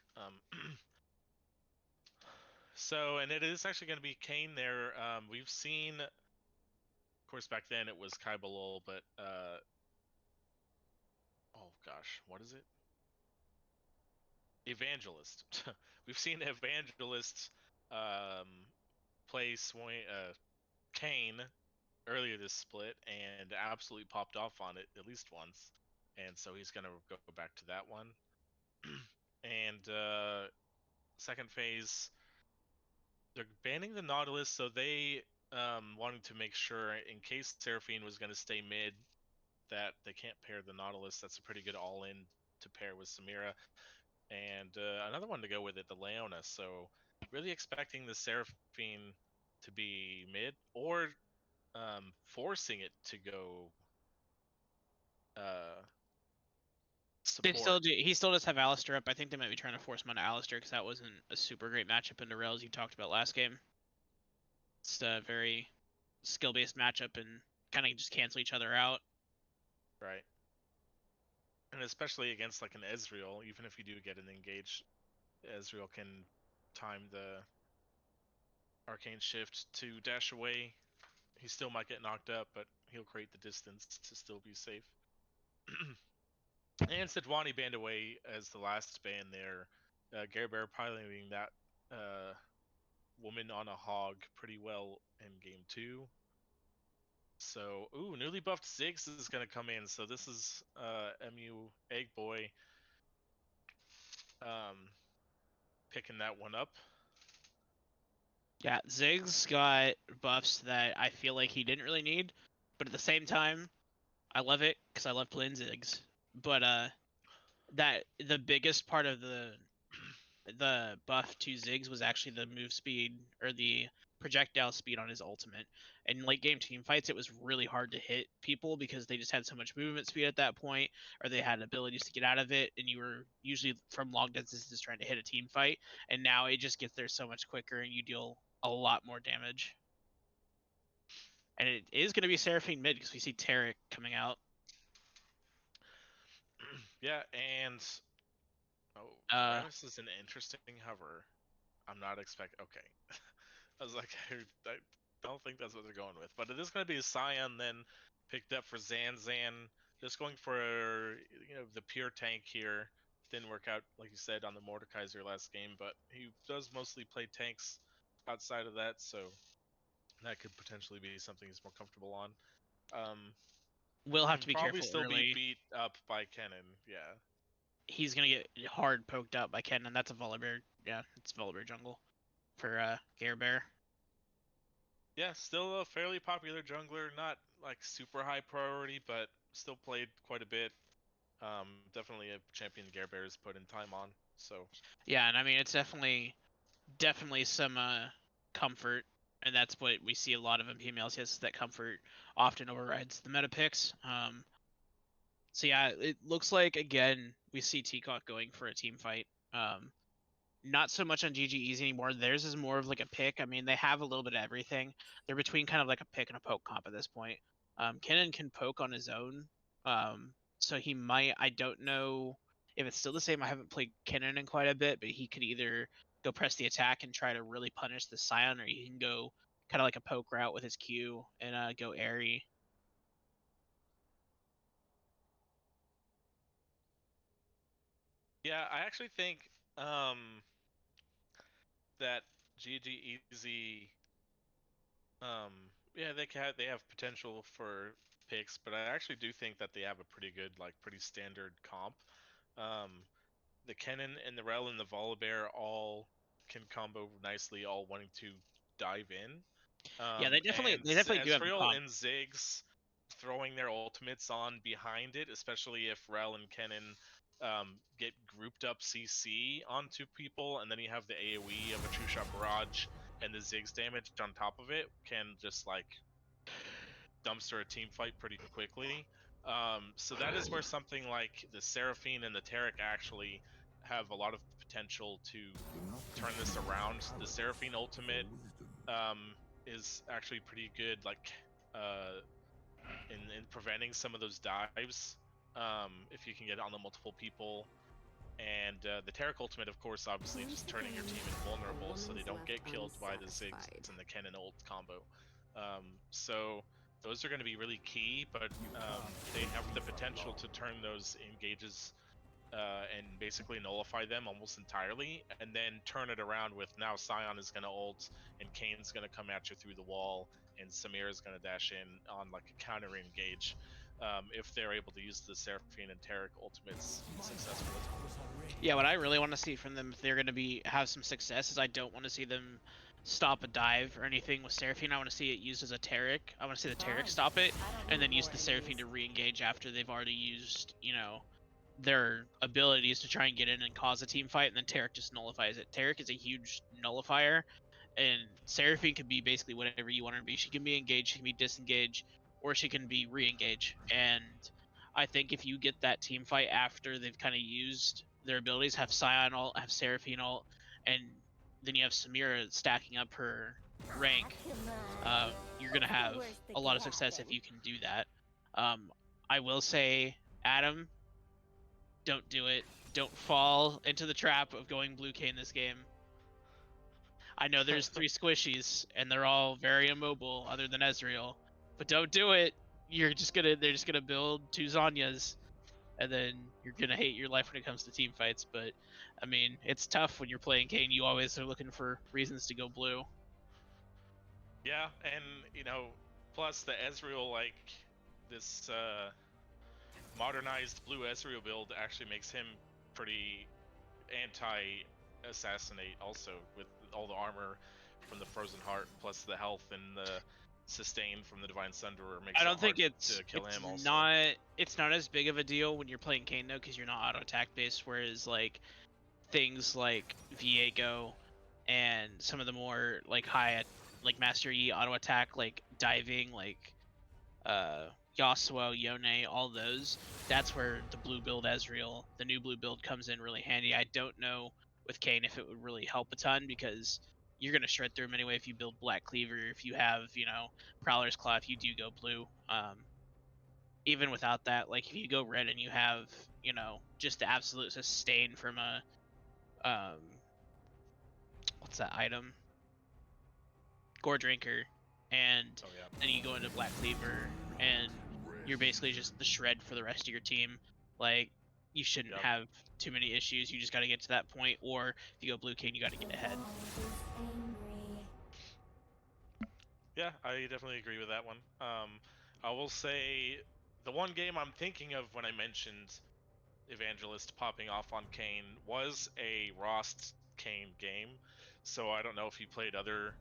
So, and it is actually going to be Kane there. We've seen, of course, back then it was Kaibalol, but oh gosh, what is it? Evangelist. We've seen Evangelist play Kane earlier this split and absolutely popped off on it at least once, and so he's going to go back to that one. And second phase, they're banning the Nautilus, so they wanted to make sure in case Seraphine was going to stay mid that they can't pair the Nautilus. That's a pretty good all-in to pair with Samira. And another one to go with it, the Leona. So really expecting the Seraphine to be mid, or forcing it to go support. He still does have Alistair up. I think they might be trying to force him onto Alistair because that wasn't a super great matchup into Rails you talked about last game. It's a very skill-based matchup and kind of just cancel each other out. Right. And especially against like an Ezreal, even if you do get an engage, Ezreal can time the arcane shift to dash away. He still might get knocked up, but he'll create the distance to still be safe. And Sejuani banned away as the last ban there. Gare Bear piloting that woman on a hog pretty well in game 2. So, newly buffed Ziggs is going to come in. So this is MU Egg Boy picking that one up. Yeah, Ziggs got buffs that I feel like he didn't really need, but at the same time, I love it because I love playing Ziggs. But that the biggest part of the buff to Ziggs was actually the move speed or the projectile speed on his ultimate. In late game team fights, it was really hard to hit people because they just had so much movement speed at that point, or they had abilities to get out of it, and you were usually from long distances trying to hit a team fight. And now it just gets there so much quicker, and you deal a lot more damage. And it is going to be Seraphine mid because we see Tarek coming out. Yeah, and Uh, Ramus is an interesting hover. I'm not expecting. Okay, I was like, I don't think that's what they're going with, but it is going to be a Scion then picked up for Zanzan. Just going for the pure tank here. Didn't work out like you said on the Mordekaiser last game, but he does mostly play tanks outside of that, so that could potentially be something he's more comfortable on. will have Can to be probably careful still early. be beat up by Kennen. Yeah. He's gonna get hard poked up by Ken, and that's a Volibear. Yeah, it's Volibear jungle for Gare Bear. Yeah, still a fairly popular jungler, not like super high priority, but still played quite a bit. Definitely a champion Gare Bear has put in time on. So Yeah, and I mean it's definitely some comfort, and that's what we see a lot of MPMLs. Yes, that comfort often overrides the meta picks. So yeah, it looks like again we see Teacock going for a team fight. Not so much on GG Easy anymore. Theirs is more of like a pick. I mean, they have a little bit of everything. They're between kind of like a pick and a poke comp at this point. Kennen can poke on his own, so he might. I don't know if it's still the same. I haven't played Kennen in quite a bit, but he could either go press the attack and try to really punish the Scion, or he can go kind of like a poke route with his Q and go airy. yeah, I actually think that GG Easy yeah, they have potential for picks, but I actually do think that they have a pretty good, like pretty standard comp. Um, the Kennen and the Rel and the Volibear all can combo nicely, all wanting to dive in. Yeah, And they definitely do have the Ezreal comp. and Ziggs throwing their ultimates on behind it, especially if Rel and Kennen get grouped up CC onto people, and then you have the AoE of a True Shot Barrage and the Ziggs damage on top of it, can just like dumpster a team fight pretty quickly. So that is where something like the Seraphine and the Tarek actually have a lot of potential to turn this around. The Seraphine ultimate is actually pretty good, like in preventing some of those dives. If you can get on the multiple people, and the Tarek ultimate, of course, obviously just turning your team invulnerable so they don't get killed by the Ziggs and the Kennen ult combo. So those are going to be really key, but they have the potential to turn those engages and basically nullify them almost entirely, and then turn it around with now Scion is going to ult, and Kane's going to come at you through the wall, and Samir is going to dash in on like a counter engage. If they're able to use the Seraphine and Tarek ultimates successfully. Yeah, what I really want to see from them if they're going to have some success is I don't want to see them stop a dive or anything with Seraphine. I want to see it used as a Tarek. I want to see the Tarek stop it and then use the Seraphine to re-engage after they've already used, their abilities to try and get in and cause a team fight, and then Tarek just nullifies it. Tarek is a huge nullifier, and Seraphine can be basically whatever you want her to be. She can be engaged, she can be disengaged, or she can be re-engaged. And I think if you get that team fight after they've kind of used their abilities, have Scion ult, have Seraphine ult, and then you have Samira stacking up her rank, you're gonna have a lot of success if you can do that. I will say, Adam, don't do it. Don't fall into the trap of going blue K in this game. I know there's 3 squishies and they're all very immobile other than Ezreal, but don't do it. They're just gonna build 2 Zanyas, and then you're gonna hate your life when it comes to team fights. But I mean, it's tough when you're playing Kane. You always are looking for reasons to go blue. Yeah, and plus the Ezreal, like this modernized blue Ezreal build actually makes him pretty anti-assassinate also with all the armor from the Frozen Heart plus the health and the sustain from the Divine Sunderer makes I it don't think hard it's to kill him also. not as big of a deal when you're playing Kane though, because you're not auto attack based. Whereas like things like Viego and some of the more like like Master Yi auto attack, like diving, like Yasuo, Yone, all those. That's where the blue build Ezreal, the new blue build, comes in really handy. I don't know with Kane if it would really help a ton because you're gonna shred through him anyway if you build Black Cleaver, if you have, Prowler's Claw, if you do go blue. Even without that, like if you go red and you have, just the absolute sustain from a what's that item? Gore Drinker, and Oh yeah. then you go into Black Cleaver, and you're basically just the shred for the rest of your team. Like, you shouldn't Yep. have too many issues. You just got to get to that point, or if you go Blue King, you got to get ahead. Yeah, I definitely agree with that one. I will say the one game I'm thinking of when I mentioned Evangelist popping off on Kane was a Rost Kane game. So I don't know if he played other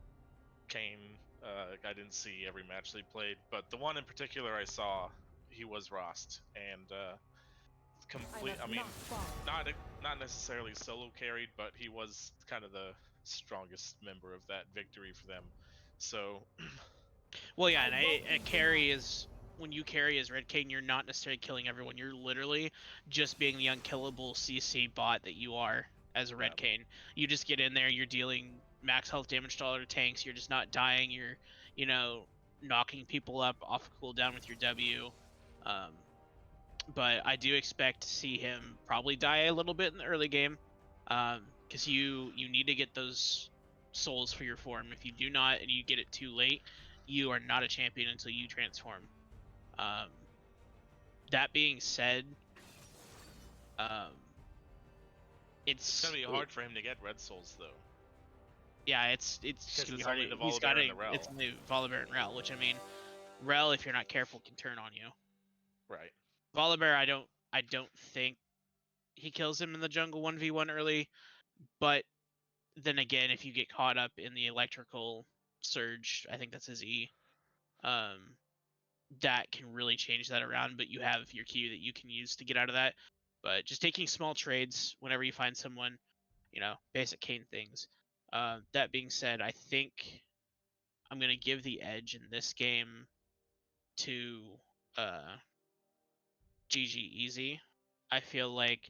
Kane. I didn't see every match they played, but the one in particular I saw, he was Rost, and complete. I mean, not necessarily solo carried, but he was kind of the strongest member of that victory for them. So Well, yeah, and a carry is when you carry as Red King, you're not necessarily killing everyone. You're literally just being the unkillable CC bot that you are as a Red Yeah. Cane. You just get in there, you're dealing max health damage to all other tanks. You're just not dying. You're, knocking people up off cooldown with your W. But I do expect to see him probably die a little bit in the early game, because you need to get those souls for your form. If you do not and you get it too late, you are not a champion until you transform. That being said, It's gonna be hard for him to get red souls though. Yeah, it's Because gonna be it's hard. only the He's Volibear got and the Rel. It's only Volibear and Rel, which I mean, Rel, if you're not careful, can turn on you. Right. Volibear, I don't think he kills him in the jungle 1v1 early, but then again, if you get caught up in the electrical surge, I think that's his E. That can really change that around, but you have your Q that you can use to get out of that. But just taking small trades whenever you find someone, basic Kane things. That being said, I think I'm gonna give the edge in this game to GG Easy. I feel like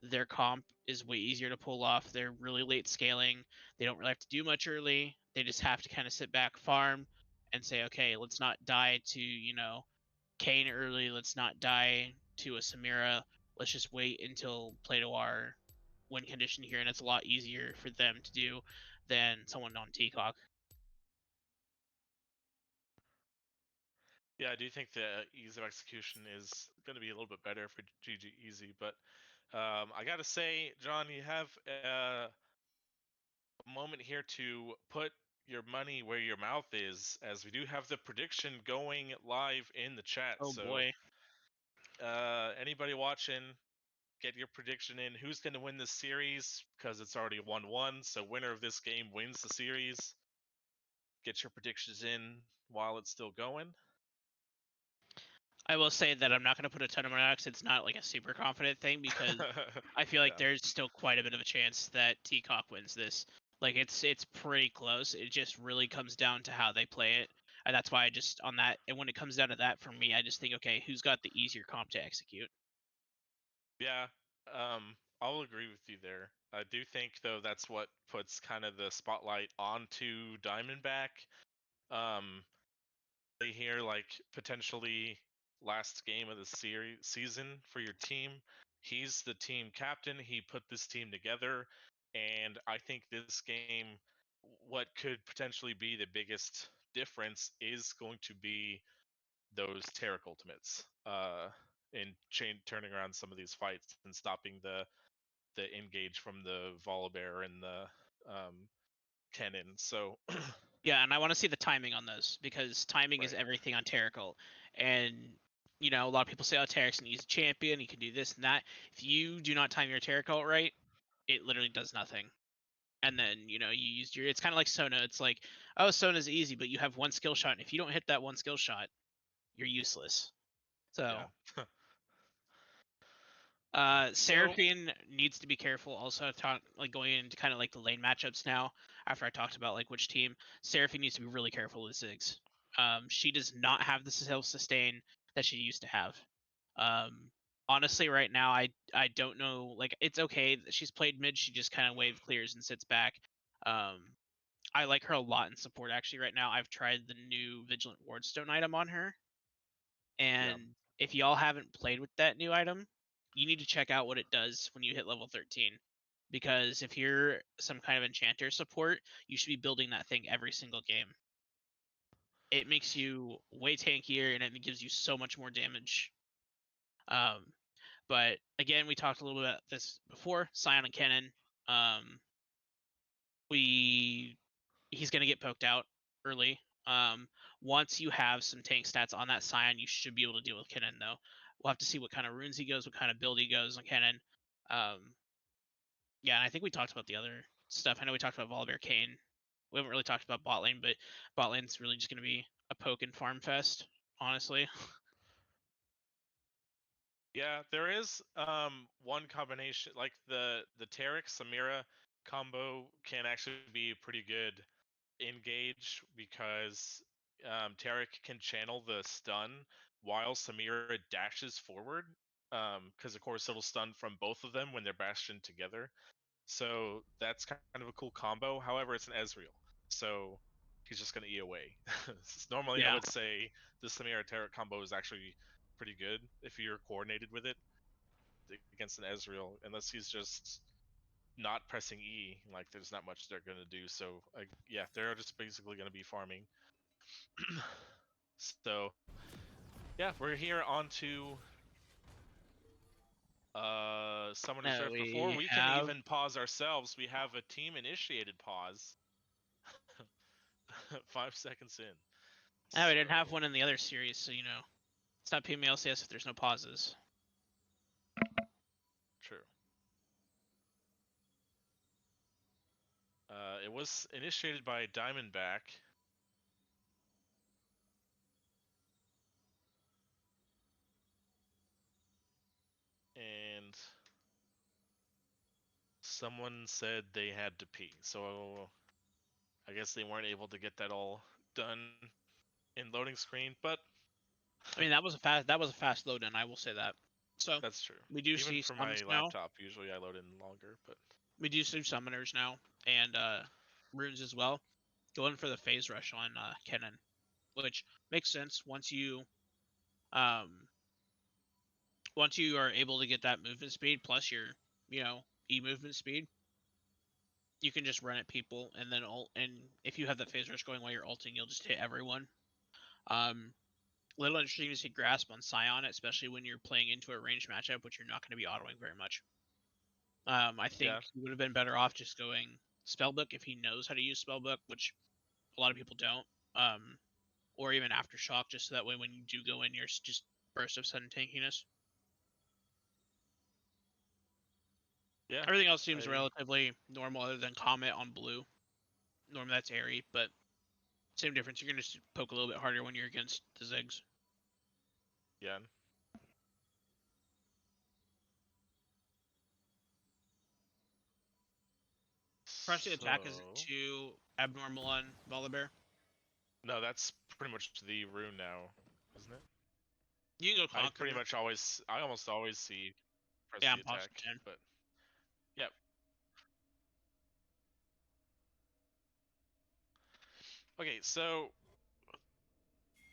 their comp is way easier to pull off. They're really late scaling. They don't really have to do much early. They just have to kind of sit back, farm, and say, okay, let's not die to, Kane early. Let's not die to a Samira. Let's just wait until play to our win condition here, and it's a lot easier for them to do than someone on Teacock. Yeah, I do think the ease of execution is going to be a little bit better for GG Easy, but I gotta say, John, you have a moment here to put your money where your mouth is, as we do have the prediction going live in the chat. Oh so, boy. Anybody watching, get your prediction in. Who's going to win this series? Because it's already 1-1, so winner of this game wins the series. Get your predictions in while it's still going. I will say that I'm not going to put a ton of money on it 'cause it's not like a super confident thing because I feel like Yeah. there's still quite a bit of a chance that Teacock wins this. Like it's pretty close. It just really comes down to how they play it. And that's why I just on that and when it comes down to that for me, I just think, okay, who's got the easier comp to execute? Yeah, I'll agree with you there. I do think though that's what puts kind of the spotlight onto Diamondback. They hear like potentially last game of the season for your team. He's the team captain. He put this team together, and I think this game, what could potentially be the biggest difference is going to be those Taric ultimates. In turning around some of these fights and stopping the engage from the Volibear and the cannon. So Yeah, and I want to see the timing on those because timing is Right. everything on Terrical. And a lot of people say, "Oh, Taric's an easy champion. He can do this and that." If you do not time your Terrical right, it literally does nothing. And then you used your. It's kind of like Sona. It's like, oh, Sona's easy, but you have one skill shot, and if you don't hit that one skill shot, you're useless. So Yeah. So Seraphine needs to be careful. Also, like going into kind of like the lane matchups now. After I talked about like which team, Seraphine needs to be really careful with Ziggs. She does not have the self sustain that she used to have. Honestly, right now, I don't know. Like, it's okay that she's played mid. She just kind of wave clears and sits back. I like her a lot in support. Actually, right now, I've tried the new Vigilant Wardstone item on her, and if y'all haven't played with that new item, you need to check out what it does when you hit level 13. Because if you're some kind of enchanter support, you should be building that thing every single game. It makes you way tankier and it gives you so much more damage. But again, we talked a little bit about this before. Scion and Kennen. He's gonna get poked out early. Once you have some tank stats on that Scion, you should be able to deal with Kennen though. We'll have to see what kind of runes he goes, what kind of build he goes on Kennen. Yeah, and I think we talked about the other stuff. I know we talked about Volibear Kane. We haven't really talked about bot lane, but bot lane's really just gonna be a poke and farm fest, honestly. yeah, there is one combination like the Taric Samira combo can actually be pretty good engage because Taric can channel the stun while Samira dashes forward. Because of course it'll stun from both of them when they're bastioned together. So that's kind of a cool combo. However, it's an Ezreal, so he's just gonna E away. Normally, I Yeah. would say the Samira Taric combo is actually pretty good if you're coordinated with it against an Ezreal, unless he's just not pressing E. Like, there's not much they're gonna do. So, yeah, they're just basically gonna be farming. So, yeah, we're here on to Summoner's No, Rift. Before we we can have. even pause ourselves, we have a team initiated pause. 5 seconds in. No, we didn't have So, one in the other series, so stop pinging me LCS if there's no pauses. true. It was initiated by Diamondback. And someone said they had to pee. So I guess they weren't able to get that all done in loading screen, but I mean, that was a fast load in. I will say that. So that's true. we do Even see for summons my now. laptop, usually I load in longer, but We do see summoners now and runes as well. Going for the phase rush on Kennen, which makes sense um once you are able to get that movement speed plus your e movement speed, you can just run at people and then ult. And if you have that phase rush going while you're ulting, you'll just hit everyone. Little interesting to see grasp on Scion, especially when you're playing into a ranged matchup, which you're not going to be autoing very much. I think yeah. he would have been better off just going Spellbook if he knows how to use Spellbook, which a lot of people don't. Or even Aftershock, just so that way when you do go in, you're just burst of sudden tankiness. Yeah. Everything else seems relatively normal, other than Comet on blue. Normally that's airy, but same difference. You're gonna just poke a little bit harder when you're against the Ziggs. Yeah. Press the attack is So... too abnormal on Volibear. No, that's pretty much the rune now, isn't it? You can go I Conquer. almost always see press Yeah, the I'm pausing attack, 10. but yep. Okay, so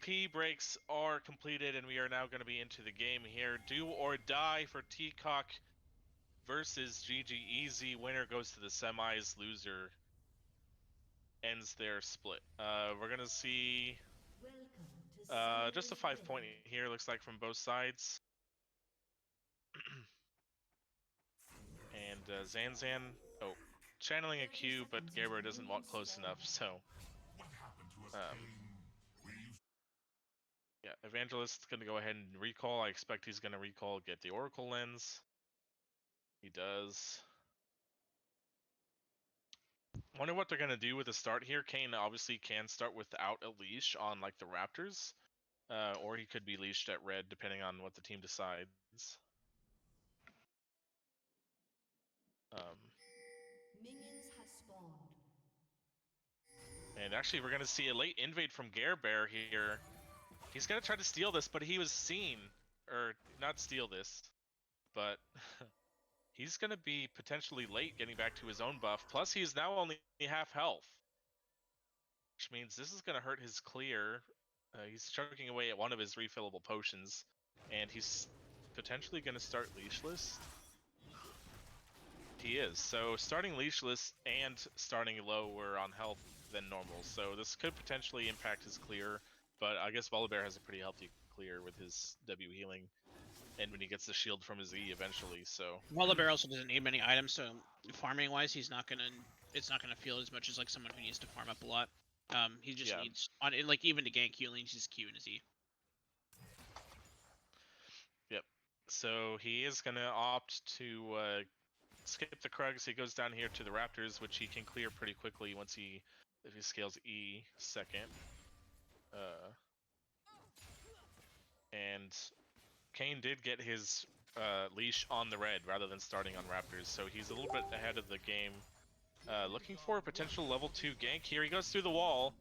P breaks are completed, and we are now going to be into the game here. Do or die for Teacock versus GG Easy. Winner goes to the semis. Loser ends their split. We're going to see just a 5-point here, looks like, from both sides. And Zanzan, channeling a Q, but Gabriel doesn't walk close enough, so... yeah, Evangelist's going to go ahead and recall. I expect he's going to recall, get the Oracle Lens. He does. Wonder what they're gonna do with the start here. Kane obviously can start without a leash on like the Raptors, or he could be leashed at red depending on what the team decides. Minions have spawned. And actually, we're gonna see a late invade from Gare Bear here. He's gonna try to steal this, but he was seen, or not steal this, but he's gonna be potentially late getting back to his own buff. Plus, he's now only half health, which means this is gonna hurt his clear. He's chugging away at one of his refillable potions, and he's potentially gonna start leashless. He is. So starting leashless and starting lower on health than normal. So this could potentially impact his clear, but I guess Volibear has a pretty healthy clear with his W healing, and when he gets the shield from his E eventually. So Volibear also doesn't need many items, so farming wise, it's not gonna feel as much as like someone who needs to farm up a lot. He just needs like even to gank healing, he's just Q and his E. Yep. So he is gonna opt to skip the Krugs. He goes down here to the Raptors, which he can clear pretty quickly if he scales E second. And Kane did get his leash on the red rather than starting on Raptors, so he's a little bit ahead of the game. Looking for a potential level 2 gank here. He goes through the wall,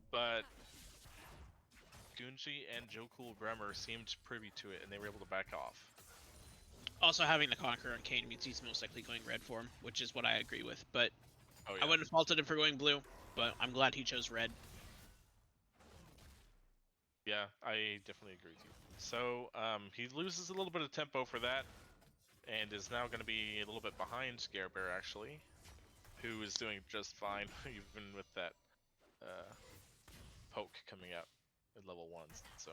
but Gunji and Jokul Bremer seemed privy to it, and they were able to back off. Also, having the Conqueror on Kane means he's most likely going red for him, which is what I agree with. But Oh, yeah. I wouldn't have faulted him for going blue, but I'm glad he chose red. Yeah, I definitely agree with you. So he loses a little bit of tempo for that, and is now going to be a little bit behind Scare Bear, actually, who is doing just fine, even with that poke coming out at level 1. So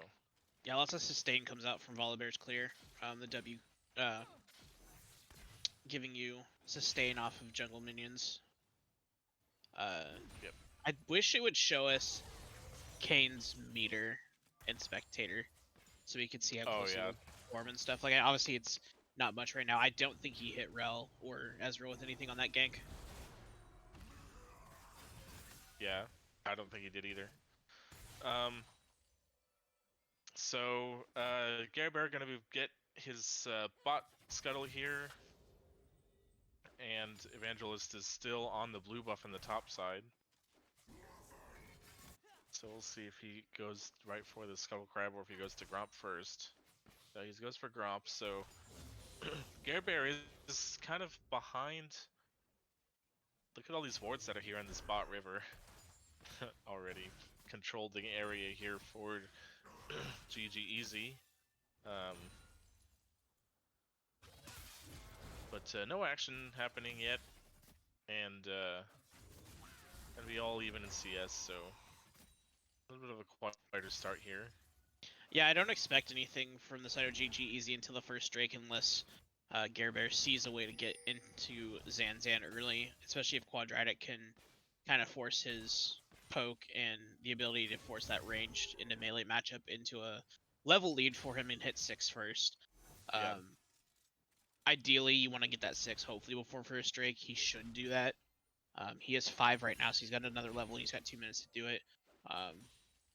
Yeah, lots of sustain comes out from Volibear's clear. The W giving you sustain off of jungle minions. Yep. I wish it would show us Kane's meter and spectator, so we could see how close he would perform and stuff. Like, obviously it's not much right now. I don't think he hit Rel or Ezreal with anything on that gank. Yeah, I don't think he did either. So Gary Bear gonna get his bot scuttle here, and Evangelist is still on the blue buff in the top side. So we'll see if he goes right for the Scuttle Crab or if he goes to Gromp first. He goes for Gromp, so Gare Bear is kind of behind. Look at all these wards that are here in this bot river already. Controlled the area here for GG Easy. But no action happening yet, and gonna be all even in CS, so a little bit of a quieter start here. Yeah, I don't expect anything from the side of GG Easy until the first Drake, unless Gare Bear sees a way to get into Zanzan early, especially if Quadratic can kind of force his poke and the ability to force that ranged into melee matchup into a level lead for him and hit 6 first. Yeah. Ideally, you want to get that 6 hopefully before first Drake. He should do that. He has 5 right now, so he's got another level. He's got 2 minutes to do it.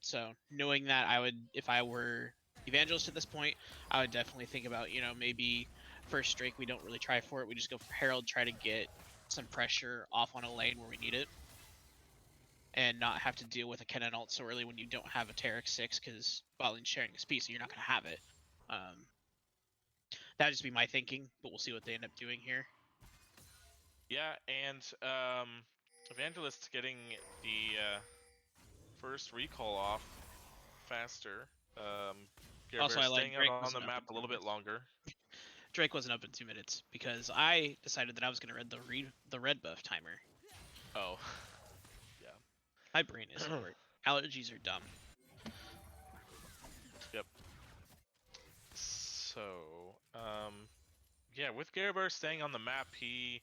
So knowing that, I would, if I were Evangelist at this point, I would definitely think about, maybe first Drake we don't really try for it. We just go for Herald, try to get some pressure off on a lane where we need it, and not have to deal with a Kennen ult so early when you don't have a Taric 6 because bot lane's sharing a speed, so you're not going to have it. That'd just be my thinking, but we'll see what they end up doing here. Yeah, and Evangelist getting the first recall off faster. Also, I like staying Drake out on wasn't the up map in a little 2 bit longer. Drake wasn't up in 2 minutes because I decided that I was going to read the red buff timer. Oh, yeah. My brain isn't working. Allergies are dumb. Yep. So, yeah, with Garibar staying on the map, he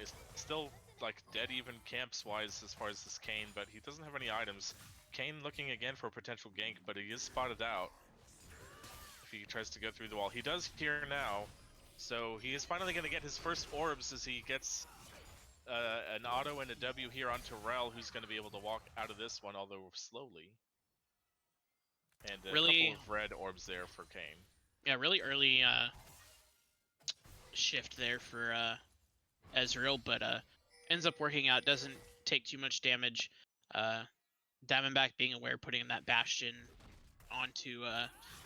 is still like dead even camps wise as far as this Kane, but he doesn't have any items. Kane looking again for a potential gank, but he is spotted out if he tries to go through the wall. He does here now, so he is finally going to get his first orbs as he gets an auto and a W here on Terrell, who's going to be able to walk out of this one, although slowly. And a Really- couple of red orbs there for Kane. Yeah, really early shift there for Ezreal, but ends up working out. Doesn't take too much damage. Diamondback being aware, putting that Bastion onto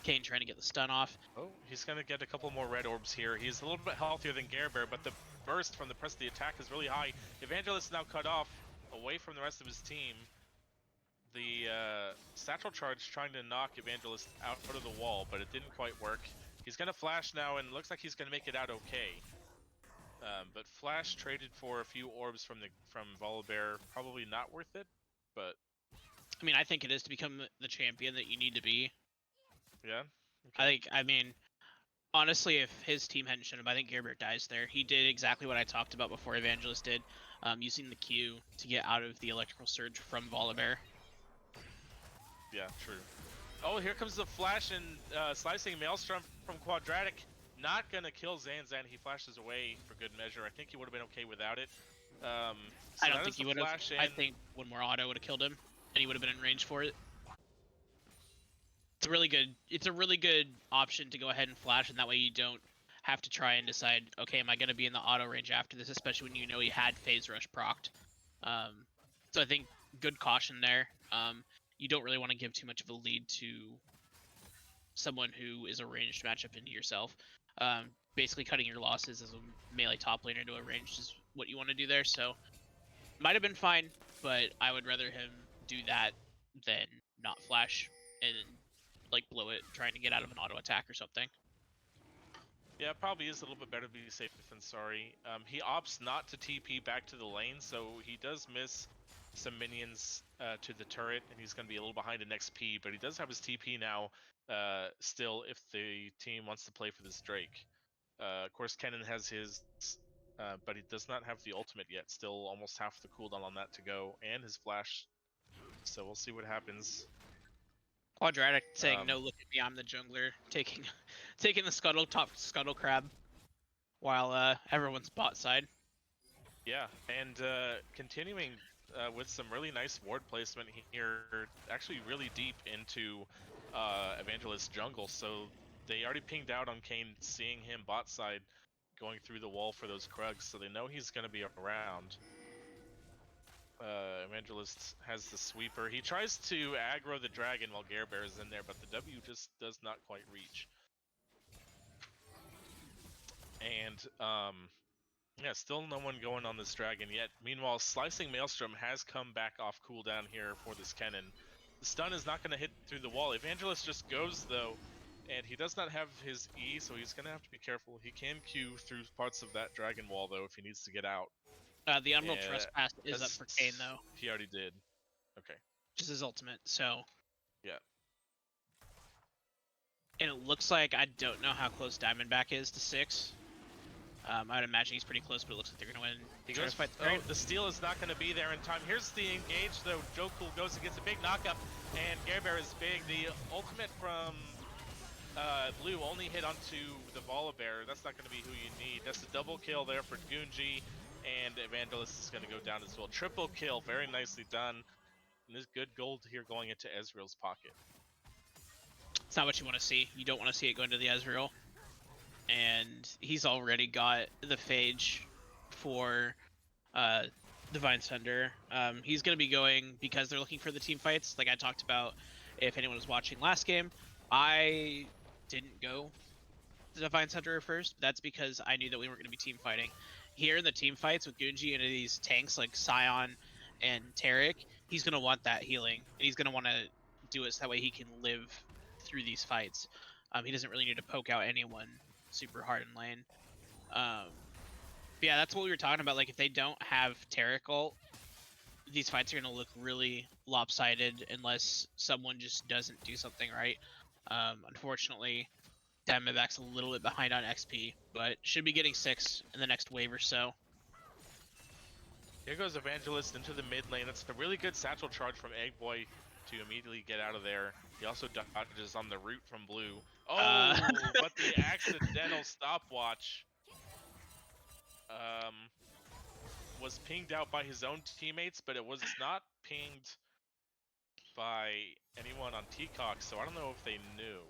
Kane, trying to get the stun off. Oh, he's going to get a couple more red orbs here. He's a little bit healthier than Bear, but the burst from the press of the attack is really high. Evangelist now cut off away from the rest of his team. The satchel charge trying to knock Evangelist out of the wall, but it didn't quite work. He's going to flash now, and looks like he's going to make it out okay. But flash traded for a few orbs from Volibear, probably not worth it, but I mean, I think it is to become the champion that you need to be. yeah. I mean, honestly, if his team hadn't shown him, I think Gerber dies there. He did exactly what I talked about before Evangelist did, using the Q to get out of the electrical surge from Volibear. Yeah, true. Oh, here comes the flash and slicing Maelstrom from Quadratic. Not gonna kill Zanzan. He flashes away for good measure. I think he would have been okay without it. So I don't that think is he the would have. flash I in. think one more auto would have killed him, and he would have been in range for it. It's a really good. It's a really good option to go ahead and flash, and that way you don't have to try and decide. Okay, am I going to be in the auto range after this? Especially when you know he had phase rush procced. So I think good caution there. You don't really want to give too much of a lead to someone who is a ranged matchup into yourself. Basically, cutting your losses as a melee top laner into a range is what you want to do there. So might have been fine, but I would rather him do that than not flash and like blow it trying to get out of an auto attack or something. Yeah, it probably is a little bit better to be safe than sorry. He opts not to TP back to the lane, so he does miss some minions to the turret, and he's going to be a little behind in XP, but he does have his TP now still if the team wants to play for this Drake. Of course, Kennen has his, but he does not have the ultimate yet. Still almost half the cooldown on that to go, and his flash. So we'll see what happens. Quadratic saying, "No, look at me, I'm the jungler," taking the top scuttle crab, while everyone's bot side. Yeah, and continuing with some really nice ward placement here, actually really deep into Evangelist jungle. So they already pinged out on Kane, seeing him bot side going through the wall for those Krugs, so they know he's going to be around. Evangelist has the sweeper. He tries to aggro the dragon while Gare Bear is in there, but the W just does not quite reach. And yeah, still no one going on this dragon yet. Meanwhile, Slicing Maelstrom has come back off cooldown here for this Kennen. The stun is not going to hit through the wall. Evangelist just goes though, and he does not have his E, so he's going to have to be careful. He can Q through parts of that dragon wall though if he needs to get out. The Emerald Yeah, Trespass is up for Kane though, He already did. Okay. which is his ultimate. So Yeah. and it looks like I don't know how close Diamondback is to 6. I would imagine he's pretty close, but it looks like they're gonna win. He Trying goes to fight the oh, crate. the steal is not going to be there in time. Here's the engage though. Jokel goes and gets a big knockup, and Gare Bear is big. The ultimate from Blue only hit onto the Volibear. That's not going to be who you need. That's a double kill there for Gunji, and Evangelist is going to go down as well. Triple kill, very nicely done. And this good gold here going into Ezreal's pocket. It's not what you want to see. You don't want to see it go into the Ezreal. And he's already got the Phage for Divine Thunder. He's going to be going, because they're looking for the team fights, like I talked about if anyone was watching last game. I didn't go to Divine Thunder first, but that's because I knew that we weren't going to be team fighting. Here in the team fights with Gunji and these tanks like Sion and Taric, he's going to want that healing, and he's going to want to do it so that way he can live through these fights. He doesn't really need to poke out anyone super hard in lane. But yeah, that's what we were talking about. Like, if they don't have Taric ult, these fights are going to look really lopsided unless someone just doesn't do something right. Unfortunately, Diamondback's a little bit behind on XP, but should be getting 6 in the next wave or so. Here goes Evangelist into the mid lane. That's a really good satchel charge from Egg Boy to immediately get out of there. He also dodges on the root from Blue. Oh, but the accidental stopwatch. was pinged out by his own teammates, but it was not pinged by anyone on Teacock, so I don't know if they knew.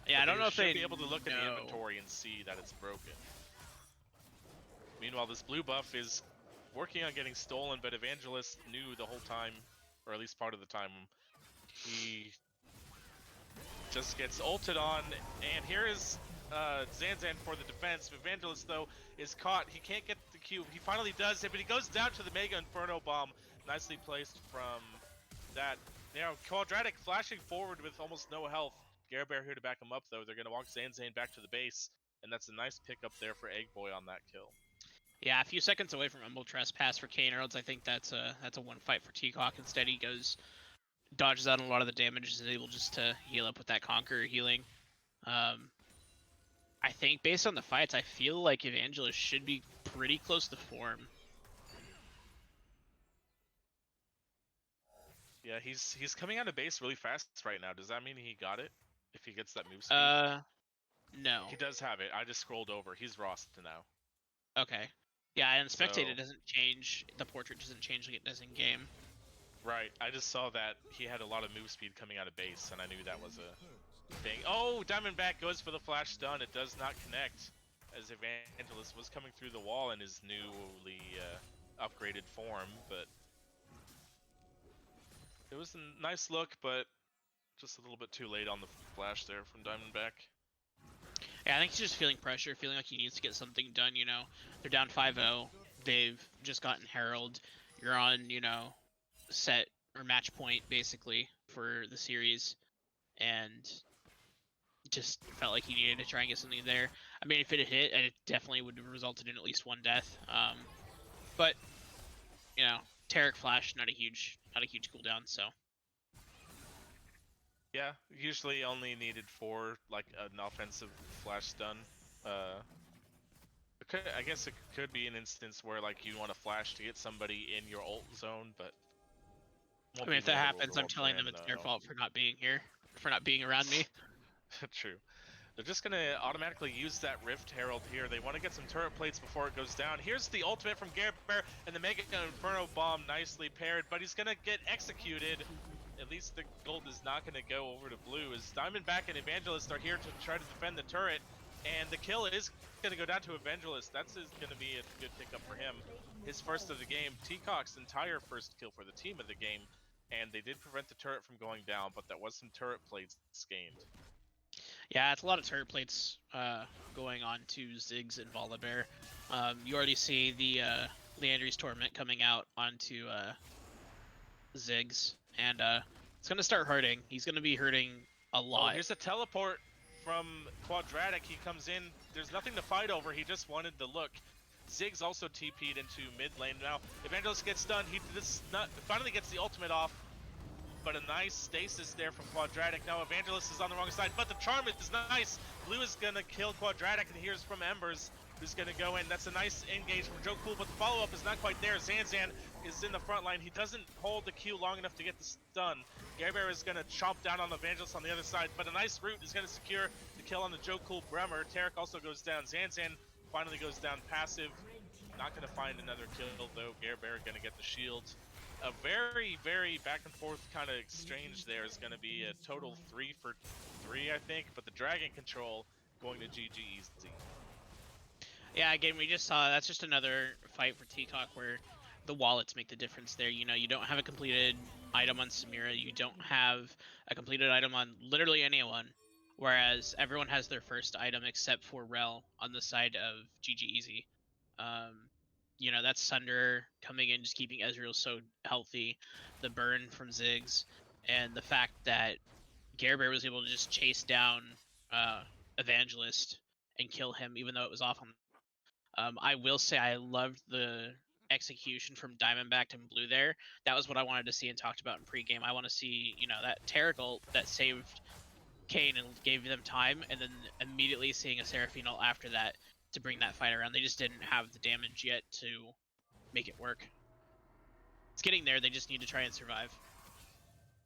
Yeah, I But don't know if should they be able to look in the know. inventory and see that it's broken. Meanwhile, this blue buff is working on getting stolen, but Evangelist knew the whole time, or at least part of the time. He just gets ulted on, and here is Zanzan for the defense. Evangelist, though, is caught. He can't get the cube. He finally does it, but he goes down to the Mega Inferno Bomb. Nicely placed from that. Now, Quadratic flashing forward with almost no health. Gare Bear here to back him up, though. They're going to walk Zanzan back to the base, and that's a nice pickup there for Egg Boy on that kill. Yeah, a few seconds away from Humble Trespass for Kane Earls. I think that's a one fight for Teacock. Instead, he dodges out a lot of the damage, is able just to heal up with that Conqueror healing. I think based on the fights, I feel like Evangelist should be pretty close to form. Yeah, he's coming out of base really fast right now. Does that mean he got it? If he gets that move speed? No. He does have it. I just scrolled over. He's Rost now. Okay. Yeah, and Spectator So- doesn't change. The portrait doesn't change like it does in game. Right. I just saw that he had a lot of move speed coming out of base, and I knew that was a thing. Oh, Diamondback goes for the flash stun. It does not connect, as Evangelist was coming through the wall in his newly upgraded form, but it was a nice look, but just a little bit too late on the flash there from Diamondback. Yeah, I think he's just feeling pressure, feeling like he needs to get something done, you know. They're down 5-0. They've just gotten Herald. You're on, you know, set or match point, basically, for the series. And just felt like he needed to try and get something there. I mean, if it had hit, it definitely would have resulted in at least one death. But, you know, Tarek Flash, not a huge cooldown, so. Yeah, usually only needed for like an offensive flash stun. I guess it could be an instance where like you want to flash to get somebody in your ult zone, but I mean, if that happens, I'm telling them it's their fault for not being here, for not being around me. True. They're just gonna automatically use that Rift Herald here. They want to get some turret plates before it goes down. Here's the ultimate from Gare Bear, and the Mega Inferno Bomb nicely paired, but he's gonna get executed. At least the gold is not going to go over to blue, as Diamondback and Evangelist are here to try to defend the turret, and the kill is going to go down to Evangelist. That's going to be a good pickup for him. His first of the game, Teacock's entire first kill for the team of the game, and they did prevent the turret from going down, but that was some turret plates gained. Yeah, it's a lot of turret plates going on to Ziggs and Volibear. You already see the Leandry's Torment coming out onto Ziggs, and it's gonna start hurting. He's gonna be hurting a Oh, lot. here's a teleport from Quadratic. He comes in. There's nothing to fight over. He just wanted the look. Ziggs also TP'd into mid lane. Now, Evangelist gets stunned. He finally gets the ultimate off, but a nice stasis there from Quadratic. Now, Evangelist is on the wrong side, but the charm is nice. Blue is gonna kill Quadratic, and here's from Embers, who's gonna go in. That's a nice engage from Joe Cool, but the follow-up is not quite there. Zanzan is in the front line. He doesn't hold the Q long enough to get the stun. Gare Bear is gonna chomp down on the Evangelist on the other side, but a nice root is gonna secure the kill on the Joe Cool Bremer. Tarek also goes down. Zanzan finally goes down passive. Not gonna find another kill though. Gare Bear gonna get the shield. A very, very back and forth kind of exchange there. Is gonna be a total 3 for 3, I think, but the Dragon control going to GG easy. Yeah, again, we just saw that's just another fight for Teacock where the wallets make the difference there. You know, you don't have a completed item on Samira, you don't have a completed item on literally anyone, whereas everyone has their first item except for Rel on the side of GG Easy. You know, that's Sunder coming in, just keeping Ezreal so healthy, the burn from Ziggs, and the fact that Gare Bear was able to just chase down Evangelist and kill him, even though it was off on. I will say I loved the execution from Diamondback and Blue there. That was what I wanted to see and talked about in pregame. I want to see, you know, that Tarek ult that saved Kane and gave them time, and then immediately seeing a Seraphine ult after that to bring that fight around. They just didn't have the damage yet to make it work. It's getting there. They just need to try and survive.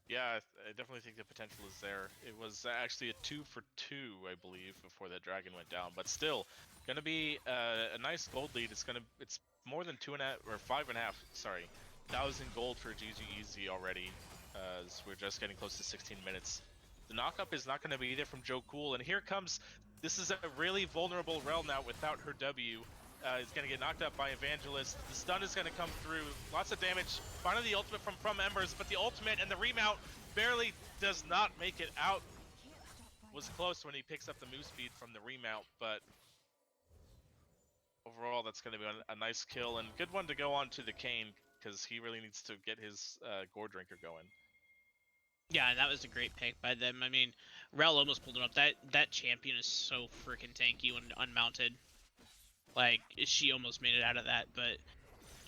Yeah, I definitely think the potential is there. It was actually a 2 for 2, I believe, before that Dragon went down. But still, Gonna be a nice gold lead. It's more than 2.5 or 5.5. Sorry, 1,000 gold for GG Easy already. As we're just getting close to 16 minutes. The knockup is not going to be there from Joe Cool, and here comes. This is a really vulnerable Rel now without her W. Is going to get knocked up by Evangelist. The stun is going to come through. Lots of damage. Finally, the ultimate from Embers, but the ultimate and the remount barely does not make it out. Was close when he picks up the move speed from the remount, but overall, that's going to be a nice kill and good one to go on to the Kane because he really needs to get his Gore Drinker going. Yeah, and that was a great pick by them. I mean, Rel almost pulled him up. That champion is so freaking tanky when unmounted. Like, she almost made it out of that, but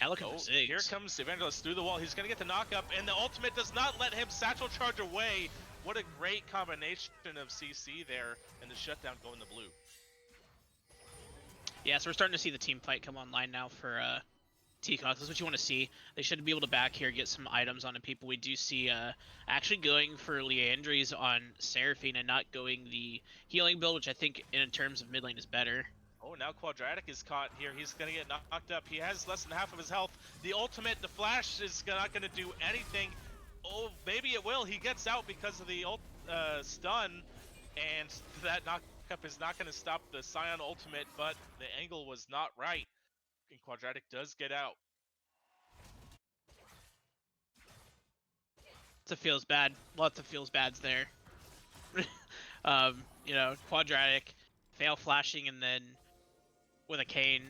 now look at the Ziggs. Here comes Evangelist through the wall. He's going to get the knockup, and the ultimate does not let him satchel charge away. What a great combination of CC there, and the shutdown going the blue. Yeah, so we're starting to see the team fight come online now for T-Cox. That's what you want to see. They should be able to back here, get some items onto people. We do see actually going for Leandries on Seraphine and not going the healing build, which I think in terms of mid lane is better. Oh, now Quadratic is caught here. He's going to get knocked up. He has less than half of his health. The ultimate, the flash is not going to do anything. Oh, maybe it will. He gets out because of the stun, and that knockup is not going to stop the Scion ultimate, but the angle was not right. And Quadratic does get out. Lots of feels bad. Lots of feels bads there. You know, Quadratic, fail flashing, and then with a Kane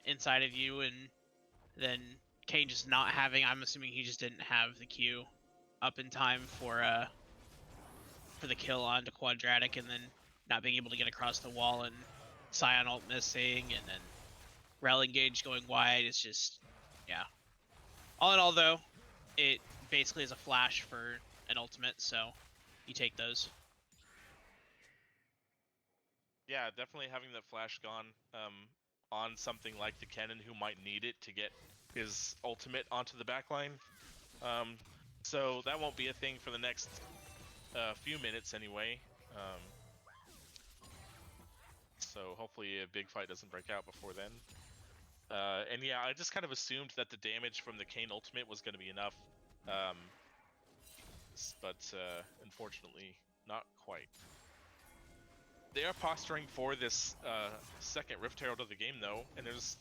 inside of you, and then Kane just not having. I'm assuming he just didn't have the Q up in time for the kill onto Quadratic, and then not being able to get across the wall, and Scion ult missing, and then Rel engage going wide. It's just, yeah. All in all, though, it basically is a flash for an ultimate, so you take those. Yeah, definitely having the flash gone on something like the Kennen who might need it to get his ultimate onto the backline. So that won't be a thing for the next few minutes anyway. So hopefully a big fight doesn't break out before then. And yeah, I just kind of assumed that the damage from the Kane ultimate was going to be enough. But unfortunately, not quite. They are posturing for this second Rift Herald of the game, though, and there's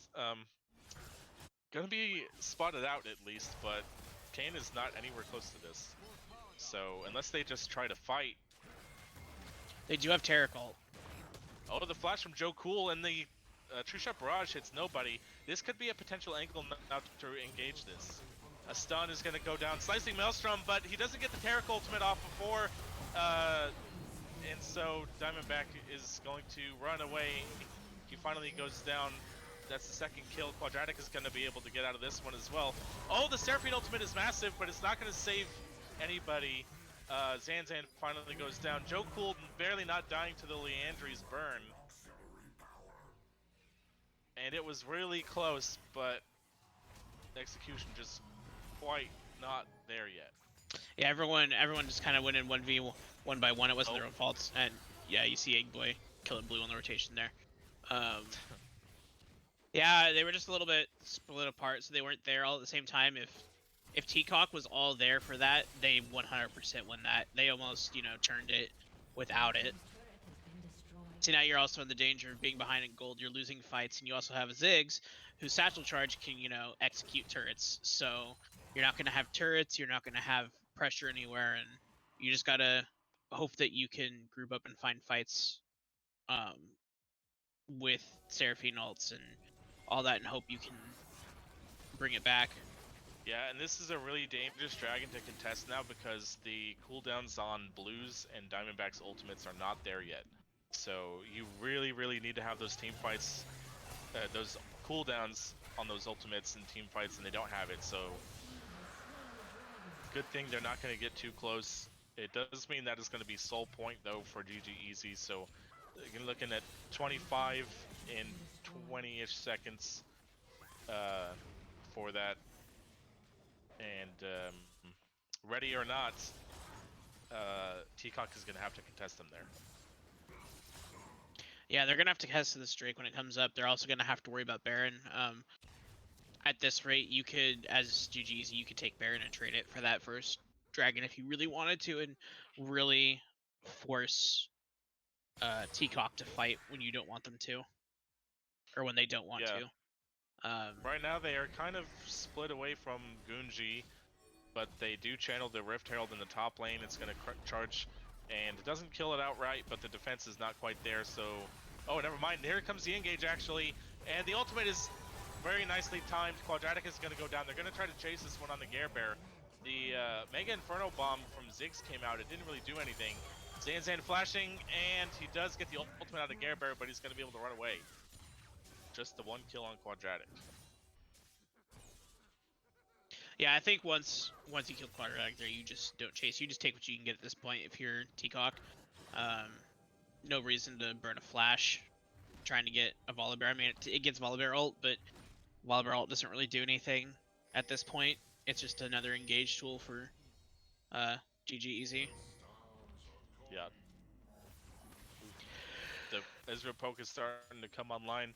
going to be spotted out at least, but Kane is not anywhere close to this. So unless they just try to fight... They do have Taric ult. Oh, the flash from Joe Cool, and the True Shot Barrage hits nobody. This could be a potential angle now to engage this. A stun is going to go down. Slicing Maelstrom, but he doesn't get the Taric ultimate off before... and so Diamondback is going to run away. He finally goes down. That's the second kill. Quadratic is going to be able to get out of this one as well. Oh, the Seraphine ultimate is massive, but it's not going to save anybody. Zanzan finally goes down. Joe Cool barely not dying to the Leandries burn. And it was really close, but execution just quite not there yet. Yeah, everyone just kind of went in 1v, one by one. It wasn't their own faults. And yeah, you see Eggboy killing blue on the rotation there. Yeah, they were just a little bit split apart, so they weren't there all at the same time. If T-Cock was all there for that, they 100% win that. They almost, you know, turned it without it. So now you're also in the danger of being behind in gold. You're losing fights, and you also have Ziggs, whose satchel charge can, you know, execute turrets. So you're not going to have turrets. You're not going to have pressure anywhere, and you just gotta hope that you can group up and find fights with Seraphine ults and all that, and hope you can bring it back. Yeah, and this is a really dangerous dragon to contest now because the cooldowns on Blues and Diamondback's ultimates are not there yet. So you really, really need to have those team fights, those cooldowns on those ultimates and team fights, and they don't have it. So good thing they're not going to get too close. It does mean that it's going to be soul point though for GG Easy. So you're looking at 25 in 20-ish seconds for that. And ready or not, T-Cock is going to have to contest them there. Yeah, they're gonna have to test this Drake when it comes up. They're also gonna have to worry about Baron. At this rate, you could, as GG's, you could take Baron and trade it for that first Dragon if you really wanted to, and really force Teacock to fight when you don't want them to, or when they don't want Yeah. to. Right now they are kind of split away from Gunji, but they do channel the Rift Herald in the top lane. It's going to charge, and it doesn't kill it outright, but the defense is not quite there, so... Oh, never mind. Here comes the engage, actually, and the ultimate is very nicely timed. Quadratic is going to go down. They're going to try to chase this one on the Gare Bear. The Mega Inferno Bomb from Ziggs came out. It didn't really do anything. Zanzan flashing, and he does get the ultimate out of Gare Bear, but he's going to be able to run away. Just the one kill on Quadratic. Yeah, I think once you kill Quadratic there, you just don't chase. You just take what you can get at this point if you're Teacock. No reason to burn a flash trying to get a Volibear. I mean, it gets Volibear ult, but Volibear ult doesn't really do anything at this point. It's just another engage tool for GG Easy. Yeah. The Ezra poke is starting to come online.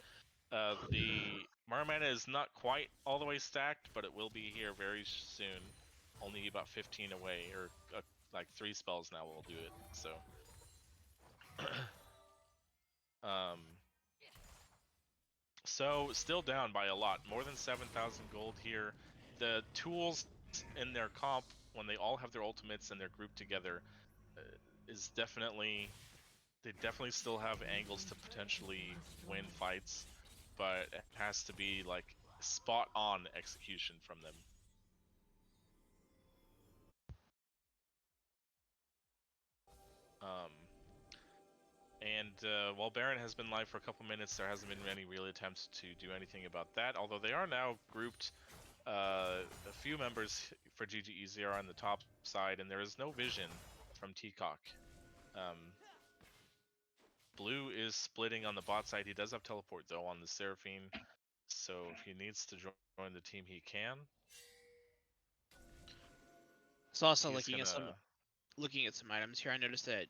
The Mana is not quite all the way stacked, but it will be here very soon. Only about 15 away, or like 3 spells now will do it. So, so still down by a lot, more than 7,000 gold here. The tools in their comp, when they all have their ultimates and they're grouped together, is definitely, they definitely still have angles to potentially win fights, but it has to be like spot on execution from them. While Baron has been live for a couple minutes, there hasn't been any real attempts to do anything about that, although they are now grouped. A few members for GGEZ are on the top side, and there is no vision from Teacock. Blue is splitting on the bot side. He does have teleport though on the Seraphine, so if he needs to join the team, he can. So also He's looking at some items here, I noticed that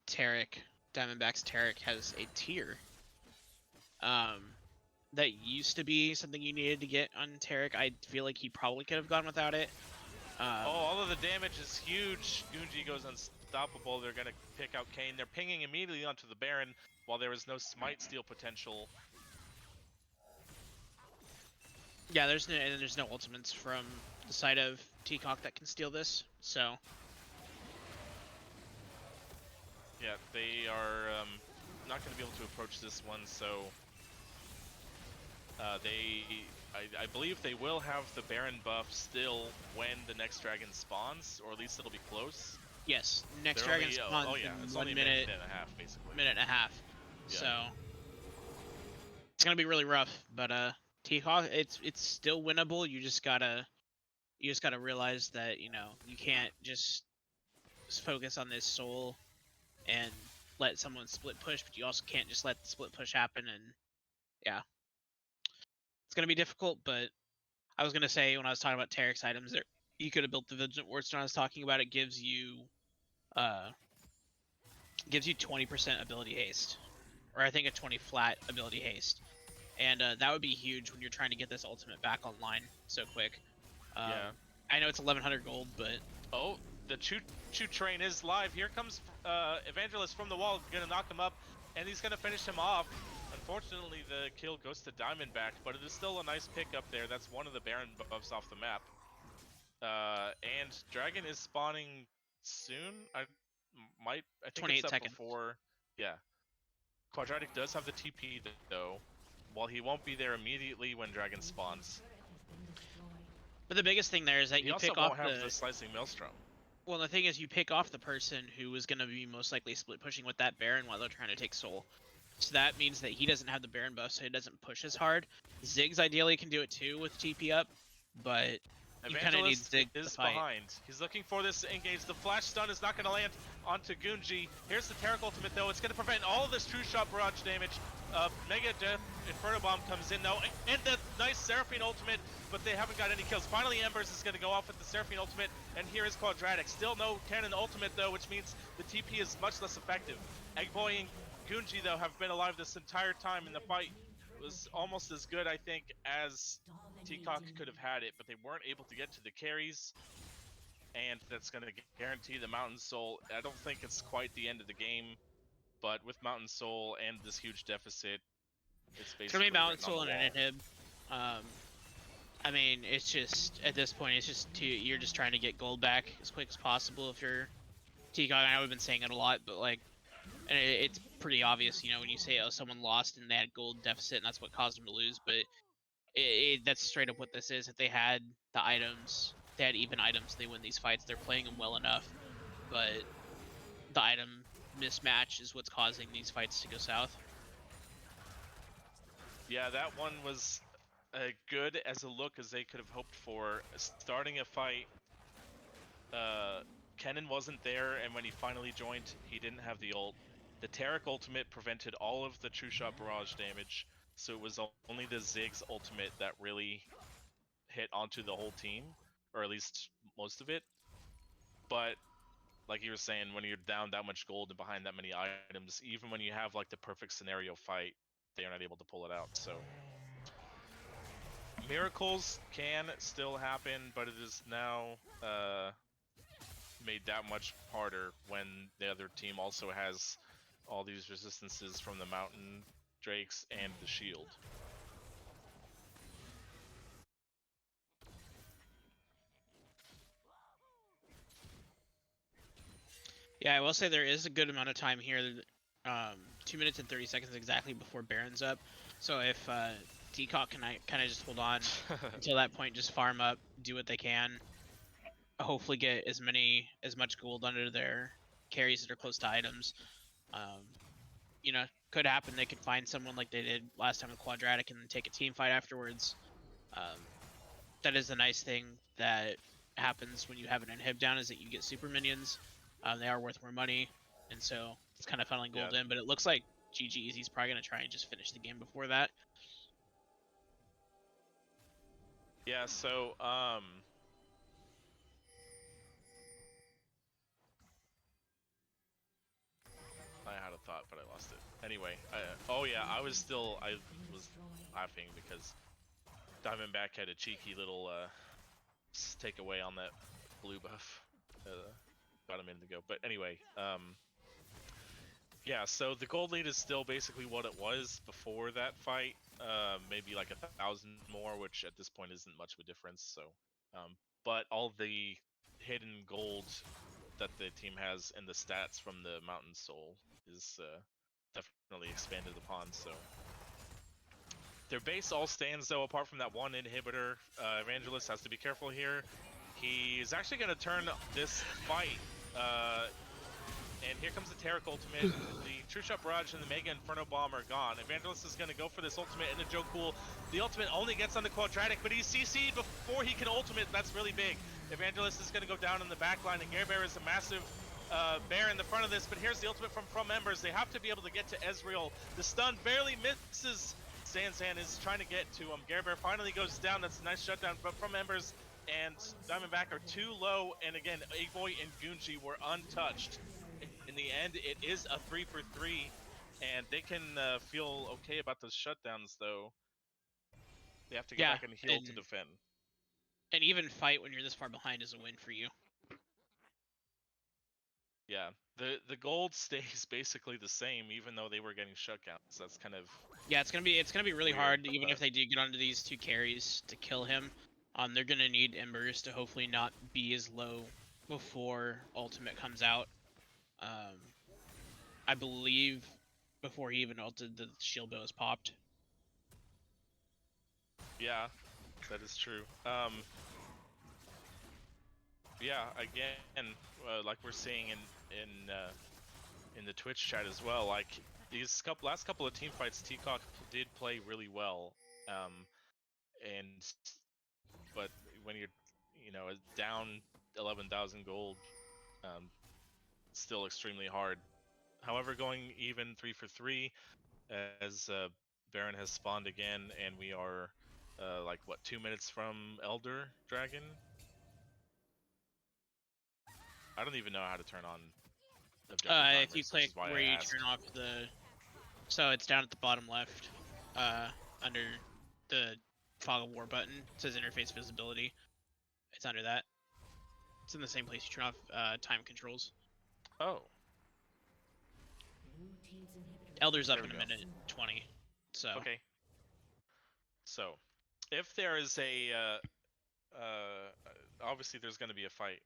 Taric, Diamondback's Taric has a tier. That used to be something you needed to get on Taric. I feel like he probably could have gone without it. all of the damage is huge. Gunji goes unstoppable. They're gonna pick out Kane. They're pinging immediately onto the Baron while there is no smite steal potential. Yeah, there's no ultimates from the side of Teacock that can steal this, so. Yeah, they are not going to be able to approach this one, so I believe they will have the Baron buff still when the next dragon spawns, or at least it'll be close. Yes, next dragon spawns it's in only 1 minute and a half, basically. Minute and a half. Yeah. So it's gonna be really rough, but Teacock, it's still winnable. You just gotta realize that, you know, you can't just focus on this soul and let someone split push, but you also can't just let the split push happen. And yeah, it's gonna be difficult. But I was gonna say, when I was talking about Taric's items, there you could have built the Vigilant Wardstone I was talking about. It gives you 20% ability haste, or I think a 20 flat ability haste, and that would be huge when you're trying to get this ultimate back online so quick. Yeah. I know it's 1100 gold, but Oh, the choo train is live. Here comes Evangelist from the wall, gonna knock him up, and he's gonna finish him off. Unfortunately, the kill goes to Diamondback, but it is still a nice pick up there. That's one of the Baron buffs off the map. And Dragon is spawning soon. I think 28 it's up seconds. before. Yeah. Quadratic does have the TP though. While he won't be there immediately when Dragon spawns. But the biggest thing there is that He you also pick won't off have the Slicing Maelstrom. Well, the thing is, you pick off the person who is going to be most likely split pushing with that Baron while they're trying to take Soul. So that means that he doesn't have the Baron buff, so he doesn't push as hard. Ziggs ideally can do it too with TP up, but you kind of need Ziggs to fight. Behind. He's looking for this engage. The flash stun is not going to land onto Gunji. Here's the Taric ultimate though. It's going to prevent all of this true shot barrage damage. Mega Death Inferno Bomb comes in though, and the nice Seraphine ultimate, but they haven't got any kills. Finally, Embers is going to go off with the Seraphine ultimate, and here is Quadratic. Still no cannon ultimate though, which means the TP is much less effective. Eggboy Gunji, though, have been alive this entire time, and the fight was almost as good, I think, as Teacock could have had it, but they weren't able to get to the carries, and that's going to guarantee the Mountain Soul. I don't think it's quite the end of the game, but with Mountain Soul and this huge deficit, it's It's gonna basically be Mountain written on Soul the and wall. an inhib. I mean, it's just at this point, it's just you're just trying to get gold back as quick as possible. If you're Teacock, I know we've been saying it a lot, but like, and it's pretty obvious, you know, when you say, oh, someone lost and they had gold deficit and that's what caused them to lose. But that's straight up what this is. If they had the items, they had even items, they win these fights. They're playing them well enough, but the item mismatch is what's causing these fights to go south. Yeah, that one was good as a look as they could have hoped for. Starting a fight, Kennen wasn't there, and when he finally joined, he didn't have the ult. The Taric ultimate prevented all of the True Shot barrage damage, so it was only the Ziggs ultimate that really hit onto the whole team, or at least most of it. But like you were saying, when you're down that much gold and behind that many items, even when you have like the perfect scenario fight, they are not able to pull it out. So miracles can still happen, but it is now made that much harder when the other team also has all these resistances from the mountain drakes and the shield. Yeah, I will say there is a good amount of time here. 2 minutes and 30 seconds exactly before Baron's up. So if Teacock can kind of just hold on until that point, just farm up, do what they can, hopefully get as much gold under their carries that are close to items. You know, could happen. They could find someone like they did last time in Quadratic and then take a team fight afterwards. That is a nice thing that happens when you have an inhib down, is that you get super minions. They are worth more money, and so it's kind of funneling gold in. But it looks like GG Easy's probably gonna try and just finish the game before that. Yeah, so I had a thought, but I lost it. Anyway, oh yeah, I was laughing because Diamondback had a cheeky little takeaway on that blue buff about a minute ago. But anyway, yeah, so the gold lead is still basically what it was before that fight. Maybe like 1,000 more, which at this point isn't much of a difference. So, but all the hidden gold that the team has and the stats from the Mountain Soul is definitely expanded upon. So their base all stands though, apart from that one inhibitor. Evangelist has to be careful here. He's actually going to turn this fight. And here comes the Taric ultimate. The True Shot Barrage and the Mega Inferno Bomb are gone. Evangelist is going to go for this ultimate into Joe Cool. The ultimate only gets on the Quadratic, but he's CC'd before he can ultimate. That's really big. Evangelist is going to go down in the back line, and Bear is a massive bear in the front of this, but here's the ultimate from Embers. They have to be able to get to Ezreal. The stun barely misses. Zanzan is trying to get to him. Bear finally goes down. That's a nice shutdown, but from Embers and Diamondback are too low, and again, Avoy and Gunji were untouched. In the end, it is a 3-for-3, and they can feel okay about those shutdowns, though. They have to get back and heal to defend. And even fight when you're this far behind is a win for you. Yeah, the gold stays basically the same, even though they were getting shutdowns. That's kind of it's gonna be really weird, hard, even if they do get onto these two carries to kill him. They're gonna need Embers to hopefully not be as low before ultimate comes out. I believe before he even ulted, the shield bow is popped. Yeah, that is true. Yeah, again, like we're seeing in the Twitch chat as well, like these last couple of team fights, Teacock did play really well, but when you're down 11,000 gold, still extremely hard. However, going even 3-for-3 as Baron has spawned again, and we are like what, 2 minutes from Elder Dragon. I don't even know how to turn on objective timers, If you which click is why where I you asked. turn off the So it's down at the bottom left, under the Fog of War button. It says interface visibility. It's under that. It's in the same place you turn off time controls. Oh, Elder's up There in we a go. minute 20. So okay. So, if there is obviously there's going to be a fight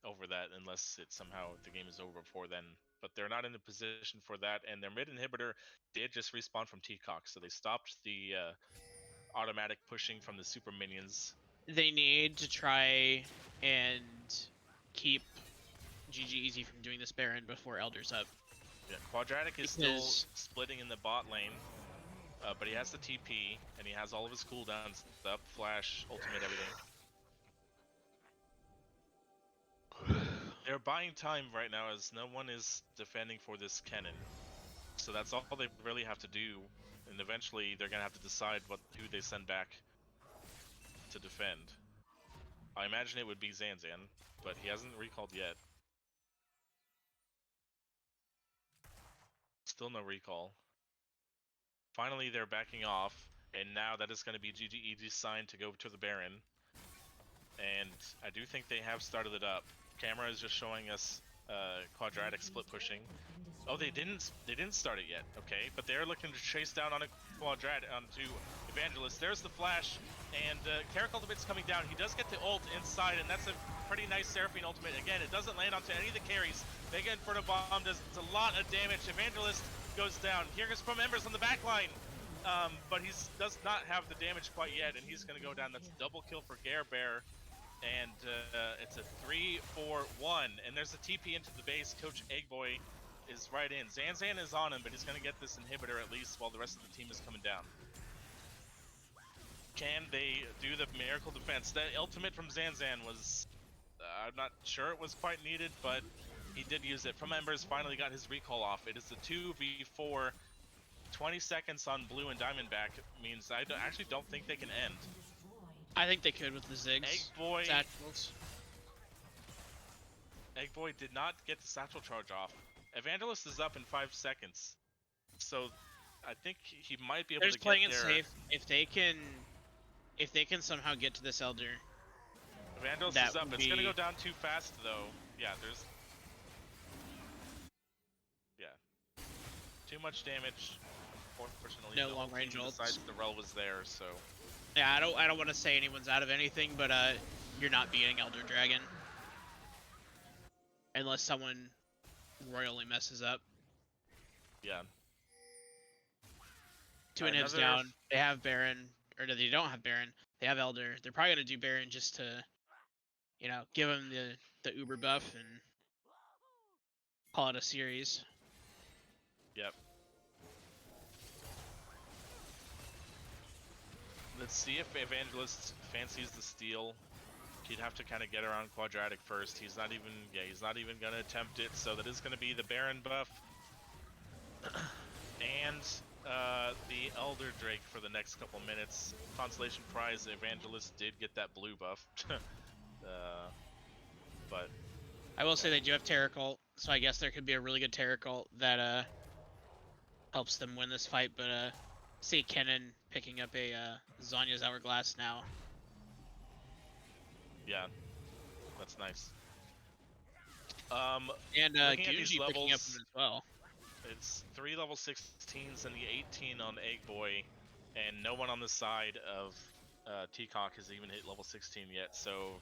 over that unless it somehow the game is over before then. But they're not in a position for that, and their mid inhibitor did just respawn from T-Cock, so they stopped the automatic pushing from the super minions. they need to try and keep GG Easy from doing this Baron before Elder's up. Yeah, Quadratic is still Because- splitting in the bot lane, but he has the TP and he has all of his cooldowns up, flash, ultimate, everything. They're buying time right now as no one is defending for this cannon. So that's all they really have to do, and eventually they're gonna have to decide who they send back to defend. I imagine it would be Zanzan, but he hasn't recalled yet. Still no recall. Finally they're backing off, and now that is going to be GGEG's sign to go to the Baron. And I do think they have started it up. Camera is just showing us Quadratic split pushing. Oh, they didn't start it yet. Okay, but they're looking to chase down on a Quadratic onto Evangelist. There's the flash, and Carrick ultimate's coming down. He does get the ult inside, and that's a pretty nice Seraphine ultimate. Again, it doesn't land onto any of the carries. Mega Inferno Bomb does a lot of damage. Evangelist goes down. Here goes from Embers on the back line. But he does not have the damage quite yet, and he's going to go down. That's a double kill for Gare Bear. And it's a 3-4-1, and there's a TP into the base. Coach Eggboy is right in. Zanzan is on him, but he's going to get this inhibitor at least while the rest of the team is coming down. Can they do the miracle defense? That ultimate from Zanzan was, I'm not sure it was quite needed, but he did use it. From Embers finally got his recall off. It is the 2v4. 20 seconds on Blue and Diamondback means I actually don't think they can end. I think they could with the Ziggs. Eggboy Satchels. Eggboy did not get the satchel charge off. Evangelist is up in 5 seconds, so I think he might be able They're to just playing get it there. safe. If they can somehow get to this Elder, Evangelist that is up. would It's gonna be- go down too fast though. Yeah, too much damage. Unfortunately, No the long whole range team ults. besides the Rel was there, so yeah, I don't want to say anyone's out of anything, but you're not beating Elder Dragon unless someone royally messes up. yeah. 2 inhibs Another- down. They have Baron, or no, they don't have Baron. They have Elder. They're probably gonna do Baron just to, give him the Uber buff and call it a series. Yep. Let's see if Evangelist fancies the steal. He'd have to kind of get around Quadratic first. He's not even gonna attempt it. So that is gonna be the Baron buff and the Elder Drake for the next couple minutes. Consolation prize: Evangelist did get that blue buff, but I will say they do have Terra Cult, so I guess there could be a really good Terra Cult that helps them win this fight. But see Kennen picking up a Zanya's Hourglass now. yeah, that's nice. And Looking at these Gunji picking up levels- him as well. It's 3 level 16s and the 18 on Eggboy, and no one on the side of T-Cock has even hit level 16 yet, so...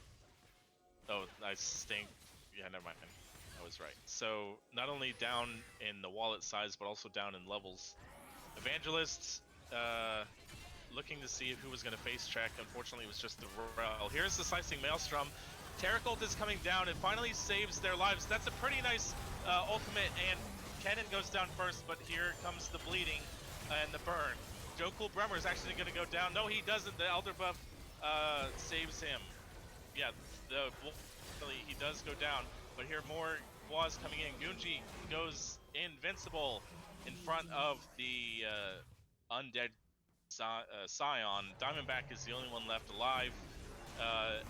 Oh, I stink. Yeah, never mind. I was right. So, not only down in the wallet size, but also down in levels. Evangelists, looking to see who was going to face check. Unfortunately, it was just the Rel. Here's the Slicing Maelstrom. Terracult is coming down. It finally saves their lives. That's a pretty nice ultimate, and Kennen goes down first, but here comes the bleeding and the burn. Joe Cool Bremer is actually going to go down. No, he doesn't. The Elder buff saves him. Yeah, he does go down, but here more was coming in. Gunji goes invincible in front of the undead Scion. Diamondback is the only one left alive.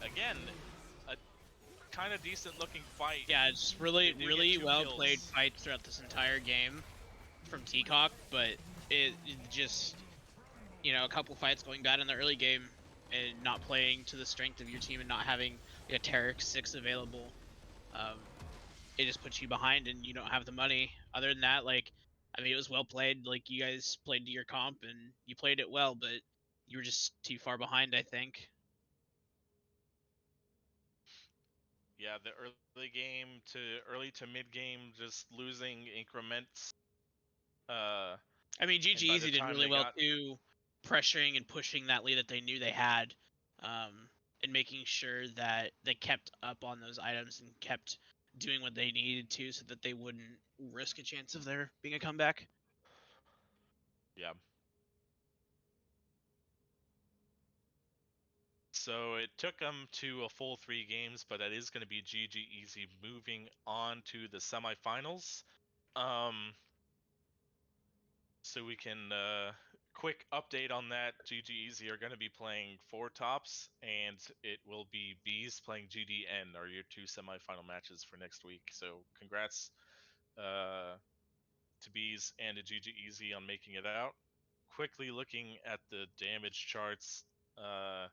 Again, a kind of decent looking fight. Yeah, it's really They do get 2 well kills. played fights throughout this entire game. from Teacock, but it just, a couple fights going bad in the early game and not playing to the strength of your team and not having a Tarek 6 available, it just puts you behind and you don't have the money. Other than that, it was well played. Like, you guys played to your comp and you played it well, but you were just too far behind, I think. Yeah, the early to mid game, just losing increments. I mean, And GG by the Easy did time really they well got too, pressuring and pushing that lead that they knew they had, and making sure that they kept up on those items and kept doing what they needed to so that they wouldn't risk a chance of there being a comeback. Yeah. So it took them to a full 3 games, but that is going to be GG Easy moving on to the semifinals. So we can quick update on that. GG Easy are going to be playing 4 tops, and it will be Bees playing GDN are your 2 semifinal matches for next week. So congrats to Bees and to GG Easy on making it out. Quickly looking at the damage charts, of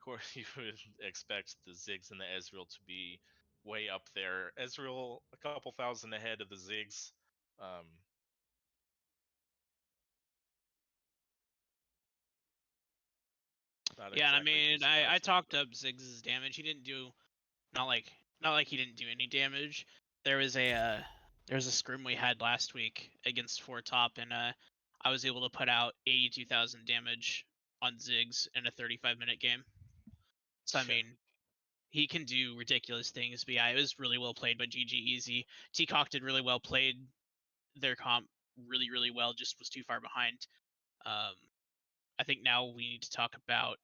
course you would expect the Ziggs and the Ezreal to be way up there. Ezreal a couple thousand ahead of the Ziggs. Not Yeah, and I exactly too mean, I surprising. talked up Ziggs' damage. He didn't do not like he didn't do any damage. There was a scrim we had last week against 4 top, and I was able to put out 82,000 damage on Ziggs in a 35-minute game. So I mean, he can do ridiculous things. But yeah, it was really well played by GG Easy. Teacock did really well, played their comp really, really well, just was too far behind. I think now we need to talk about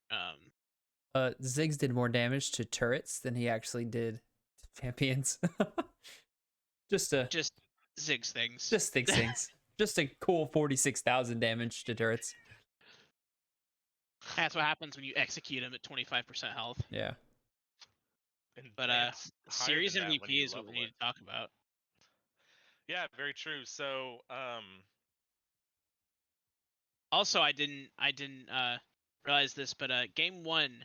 Ziggs did more damage to turrets than he actually did to champions. just just Ziggs things. just things. Just a cool 46,000 damage to turrets. That's what happens when you execute him at 25% health. Yeah. But It's higher series than that when MVP you is what we level need it. to talk about. Yeah, very true. So, Also, I didn't realize this, but game 1,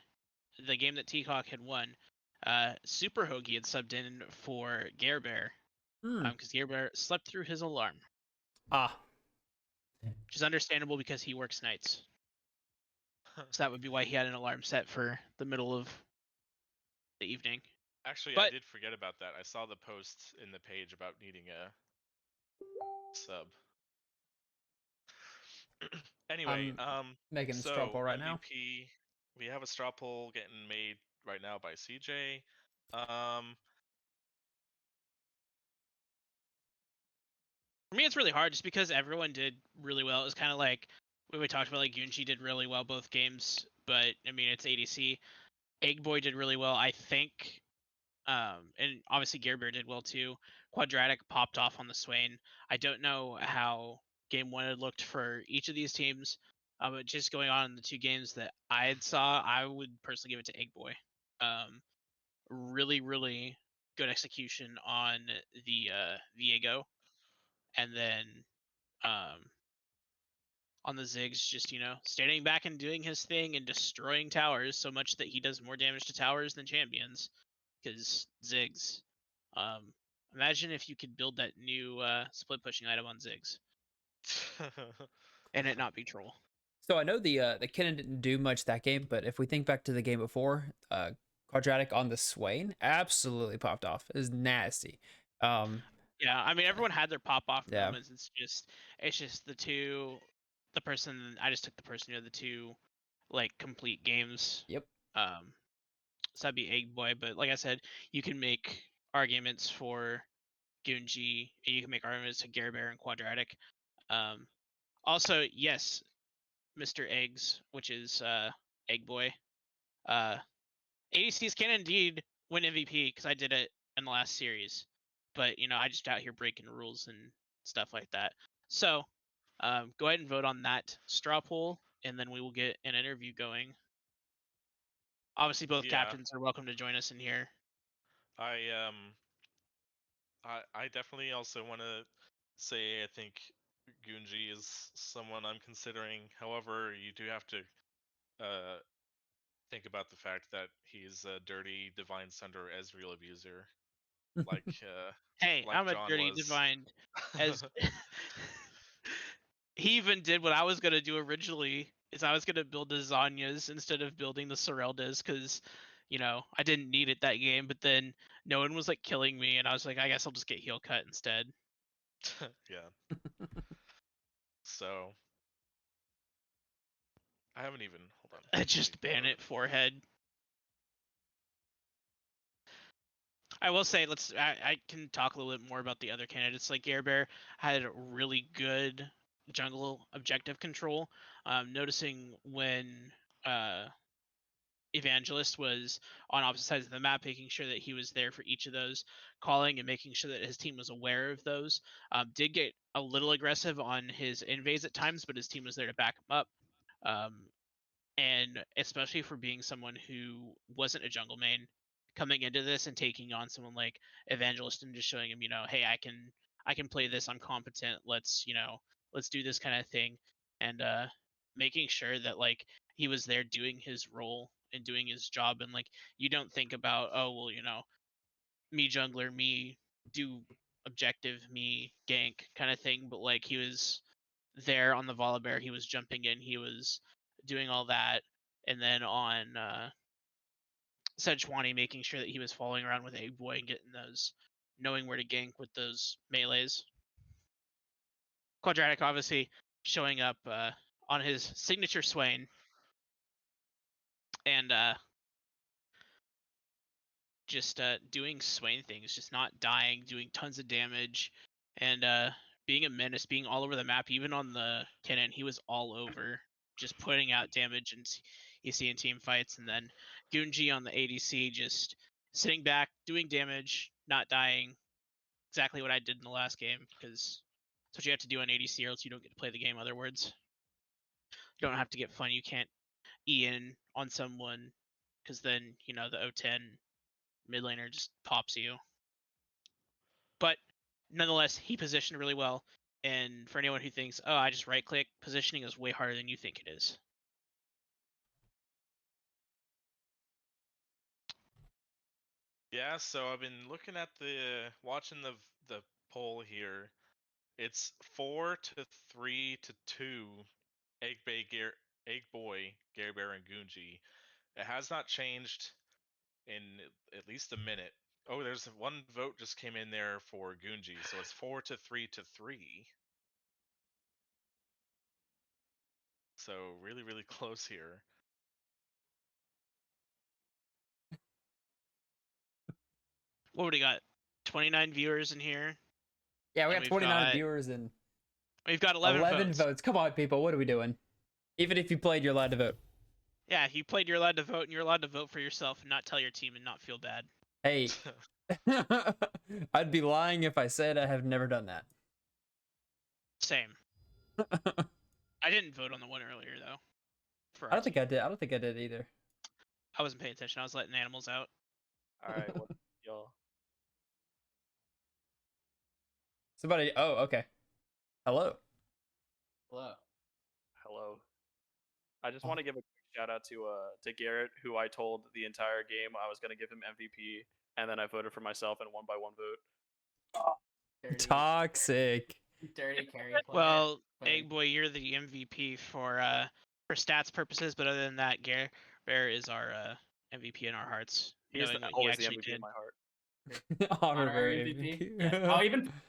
the game that Teacock had won, Super Hoagie had subbed in for Gare Bear, because Gare Bear slept through his alarm, Ah. which is understandable because he works nights. So that would be why he had an alarm set for the middle of the evening. actually, I But did forget about that. I saw the post in the page about needing a sub. Anyway, I'm making a straw so poll right now. MVP, we have a straw poll getting made right now by CJ. For me, it's really hard just because everyone did really well. It was kind of like when we talked about, like, Yunji did really well both games, but I mean, it's ADC. Eggboy did really well, I think. And obviously Gear Bear did well too. Quadratic popped off on the Swain. I don't know how game 1 had looked for each of these teams, but just going on in the 2 games that I had saw, I would personally give it to Eggboy. Really, really good execution on the Viego, and then on the Ziggs, just standing back and doing his thing and destroying towers so much that he does more damage to towers than champions. Because Ziggs, imagine if you could build that new split pushing item on Ziggs and it not be troll. So I know the Kennen didn't do much that game, but if we think back to the game before, Quadratic on the Swain absolutely popped off. It was nasty. Yeah, I mean, everyone had their pop off Yeah. moments. It's just the person. I just took the person who had the 2 like complete games. Yep. So that'd be Eggboy, but like I said, you can make arguments for Gunji, and you can make arguments to Gare Bear and Quadratic. Also, yes, Mr. Eggs, which is Eggboy. ADCs can indeed win MVP because I did it in the last series, but I just out here breaking rules and stuff like that. So, go ahead and vote on that straw poll, and then we will get an interview going. Obviously, both Yeah. captains are welcome to join us in here. I definitely also want to say I think Gunji is someone I'm considering. However, you do have to think about the fact that he's a dirty Divine Sunder Ezreal abuser, like Hey, like I'm a John dirty was. divine as he even did what I was gonna do originally. Is I was gonna build the Zanyas instead of building the Soreldas because, I didn't need it that game. But then no one was like killing me, and I was like, I guess I'll just get heal cut instead. Yeah. So I haven't even hold on. I let me just ban load it up. forehead. I will say, I can talk a little bit more about the other candidates. Like Gare Bear had really good jungle objective control. Noticing when Evangelist was on opposite sides of the map, making sure that he was there for each of those, calling and making sure that his team was aware of those. Did get a little aggressive on his invades at times, but his team was there to back him up. And especially for being someone who wasn't a jungle main, coming into this and taking on someone like Evangelist and just showing him, hey, I can play this, I'm competent, let's do this kind of thing. And making sure that like he was there doing his role and doing his job. And like you don't think about, oh well, me jungler, me do objective, me gank kind of thing, but like he was there on the Volibear, he was jumping in, he was doing all that. And then on Sejuani, making sure that he was following around with Egg Boy and getting those, knowing where to gank with those melees. Quadratic obviously showing up on his signature Swain and just doing Swain things, just not dying, doing tons of damage, and being a menace, being all over the map. Even on the cannon, he was all over, just putting out damage and EC in team fights. And then Gunji on the ADC, just sitting back, doing damage, not dying. Exactly what I did in the last game, because that's what you have to do on ADC, or else you don't get to play the game. Other words, you don't have to get fun. You can't E in on someone, because then the O10 mid laner just pops you. But nonetheless, he positioned really well. And for anyone who thinks, oh, I just right click, positioning is way harder than you think it is. Yeah, so I've been looking at watching the poll here. It's 4-3-2. Egg Boy, Gare Bear, and Gunji. It has not changed in at least a minute. Oh, there's one vote just came in there for Gunji, so it's 4-3-3. So really, really close here. What would we got? 29 viewers in here. Yeah, we And got 29 viewers and we've got 11 votes. Come on, people. What are we doing? Even if you played, you're allowed to vote. Yeah, if you played, you're allowed to vote, and you're allowed to vote for yourself and not tell your team and not feel bad. Hey, I'd be lying if I said I have never done that. Same. I didn't vote on the one earlier though. I don't think I did. I don't think I did either. I wasn't paying attention. I was letting animals out. All right, what y'all? Somebody. Oh, okay. Hello. Hello. Hello. I just want to give a quick shout out to Garrett, who I told the entire game I was gonna give him MVP, and then I voted for myself and won by one vote. Dirty, Toxic. dirty carry player. Well, Player. Egg Boy, you're the MVP for stats purposes, but other than that, Bear is our MVP in our hearts. He is knowing what always the actually MVP did. in my heart. Honorary MVP. MVP.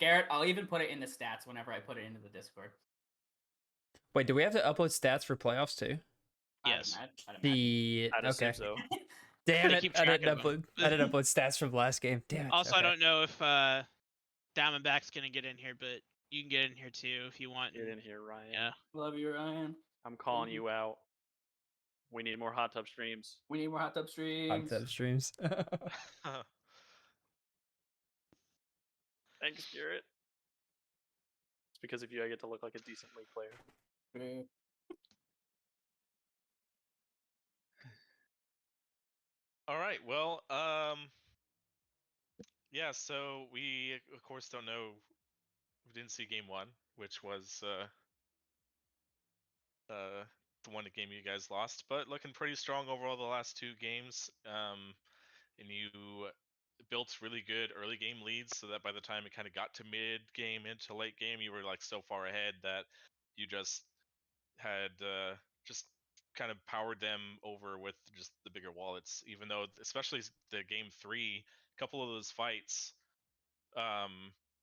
Yes. I'll even put it in the stats whenever I put it into the Discord. Wait, do we have to upload stats for playoffs too? Yes. I'd imagine. The I'd assume okay. so. Damn They it! keep I didn't track of them. upload. I didn't upload stats from last game. Damn it. Also, okay. I don't know if Diamondback's gonna get in here, but you can get in here too if you want. Get in here, Ryan. Yeah. Love you, Ryan. I'm calling you out. We need more hot tub streams. We need more hot tub Hot streams. tub streams. Thanks, Garrett. It's because of you I get to look like a decent league player. True. All right. Well, yeah. So we of course don't know. We didn't see game one. which was the one game you guys lost, but looking pretty strong overall the last 2 games. And you built really good early game leads, so that by the time it kind of got to mid game into late game, you were like so far ahead that you just had just kind of powered them over with just the bigger wallets. Even though, especially the game 3, a couple of those fights,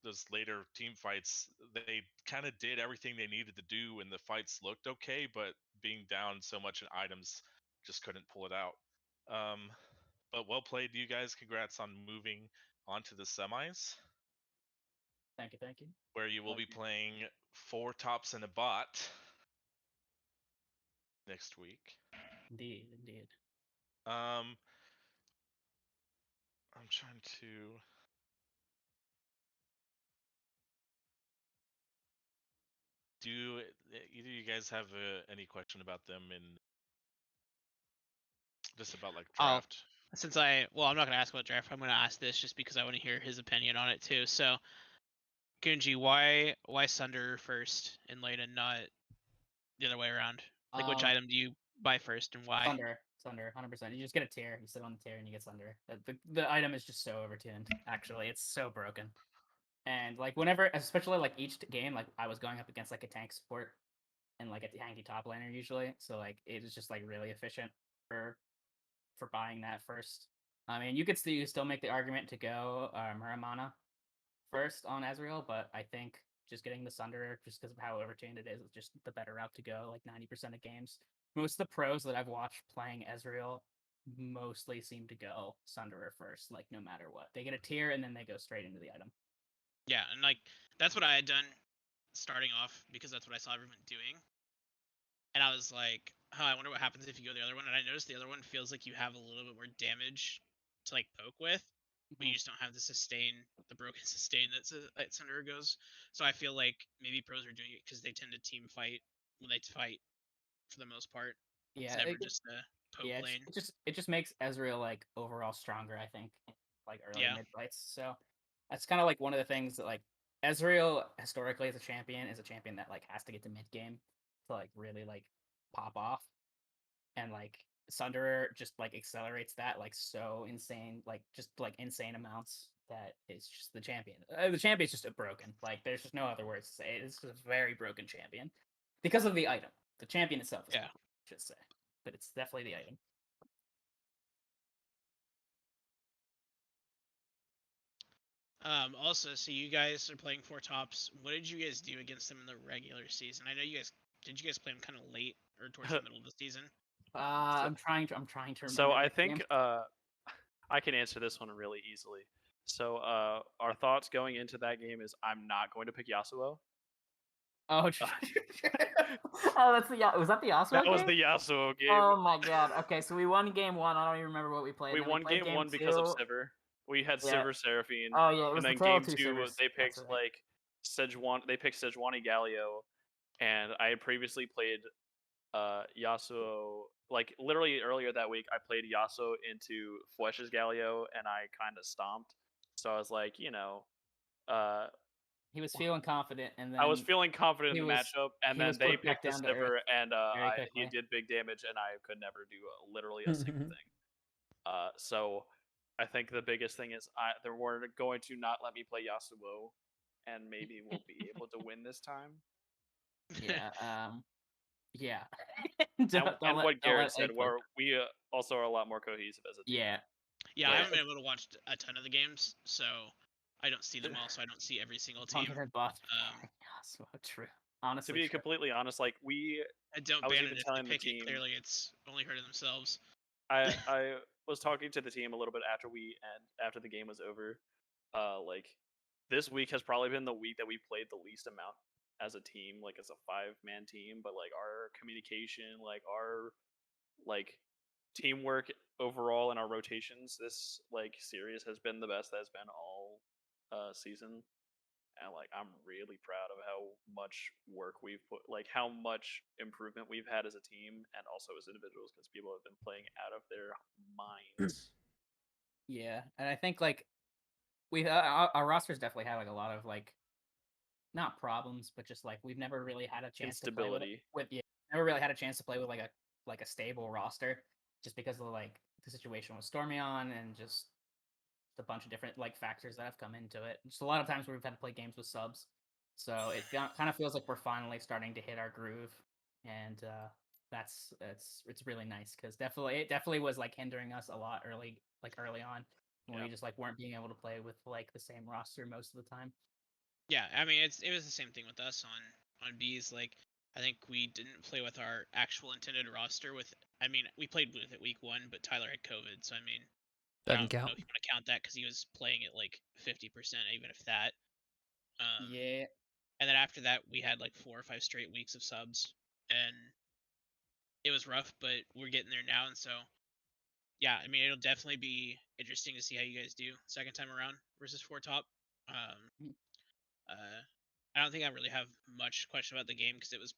those later team fights, they kind of did everything they needed to do, and the fights looked okay, but being down so much in items, just couldn't pull it out. But well played, you guys. Congrats on moving on to the semis, Thank you, thank you. where you will Thank be you. playing 4 tops and a bot next week. Indeed, indeed. I'm trying to. Do either of you guys have any question about them and just about like I'll draft? since I'm not gonna ask about draft. I'm gonna ask this just because I want to hear his opinion on it too. So, Gunji, why Sunder first in late and not the other way around? Like, which item do you buy first and why? Sunder, 100%. You just get a tier. You sit on the tier and you get Sunder. The item is just so overtuned. Actually, it's so broken. And like whenever, especially like each game, like I was going up against like a tank support and like a tanky top laner usually. So like it is just like really efficient for buying that first. I mean, you could still make the argument to go Muramana first on Ezreal, but I think just getting the Sunder, just because of how overtuned it is just the better route to go. Like 90% of games, most of the pros that I've watched playing Ezreal mostly seem to go Sunderer first, like no matter what. They get a tier and then they go straight into the item. Yeah, and like that's what I had done starting off because that's what I saw everyone doing. And I was like, oh, I wonder what happens if you go the other one. And I noticed the other one feels like you have a little bit more damage to like poke with, but you just don't have the sustain, the broken sustain that Sunder goes. So I feel like maybe pros are doing it because they tend to team fight when they fight for the most part. Yeah, It's never just a poke lane. it just makes Ezreal like overall stronger. I think like early Yeah. mid fights. So that's kind of like one of the things that like Ezreal historically as a champion is a champion that like has to get to mid game to like really like pop off, and like Sunderer just like accelerates that like so insane, like just like insane amounts that it's just the champion. The champion's just a broken. Like there's just no other words to say it. It's just a very broken champion because of the item. The champion itself is Yeah. broken, I should say, but it's definitely the item. Also, so you guys are playing 4 tops. What did you guys do against them in the regular season? I know you guys did. You guys play them kind of late or towards the middle of the season? I'm trying to remember. So I this game. think I can answer this one really easily. So our thoughts going into that game is I'm not going to pick Yasuo. Oh, oh, that's the was that the Yasuo That game? was the Yasuo game. Oh my god. Okay, so we won game 1. I don't even remember what we played. We Then won played game 1 because of Sivir. We had Yeah. Sivir Seraphine. Oh yeah, it was And then the tale game of two 2 Sivers. they That's picked right. like Sejuani. They picked Sejuani Galio, and I had previously played Yasuo. Like literally earlier that week, I played Yasuo into Flesh's Galio, and I kind of stomped. So I was like, He was feeling confident, and then I was feeling confident in he the was- matchup, and he then was they put back picked the down to earth Sivir, and very he quickly. did big damage, and I could never do literally a single thing. So I think the biggest thing is they were going to not let me play Yasuo, and maybe we'll be able to win this time. Yeah. Yeah. And what Garrett said, Egg play. we also are a lot more cohesive as a team. Yeah. Yeah, Yeah. I haven't been able to watch a ton of the games, so I don't see them all. So I don't see every single team. Confident bot. Yasuo, true. Honestly, To be true. completely honest, like I don't I was ban even it if telling they the pick it. team- Clearly, it's only hurting themselves. I was talking to the team a little bit after the game was over. Like this week has probably been the week that we played the least amount as a team, like as a 5-man team. But like our communication, like our like teamwork overall, and our rotations, this like series has been the best that has been all season. And like I'm really proud of how much work we've put, like how much improvement we've had as a team and also as individuals, because people have been playing out of their minds. Yeah, and I think like we our rosters definitely had like a lot of like not problems, but just like we've never really had a chance to play Instability. never really had a chance to play with like a stable roster, just because of like the situation with Stormion and just a bunch of different like factors that have come into it. Just a lot of times where we've had to play games with subs, so it kind of feels like we're finally starting to hit our groove, and it's really nice because it definitely was like hindering us a lot early on when Yeah. we just like weren't being able to play with like the same roster most of the time. Yeah, I mean it was the same thing with us on Bees. Like I think we didn't play with our actual intended roster. We played with it week 1, but Tyler had COVID, so I mean I Doesn't don't know count. if you want to count that because he was playing at like 50%, even if that. Yeah, And then after that, we had like 4 or 5 straight weeks of subs, and it was rough, but we're getting there now. And so, yeah, I mean, it'll definitely be interesting to see how you guys do second time around versus 4 top. Mm. I don't think I really have much question about the game because it was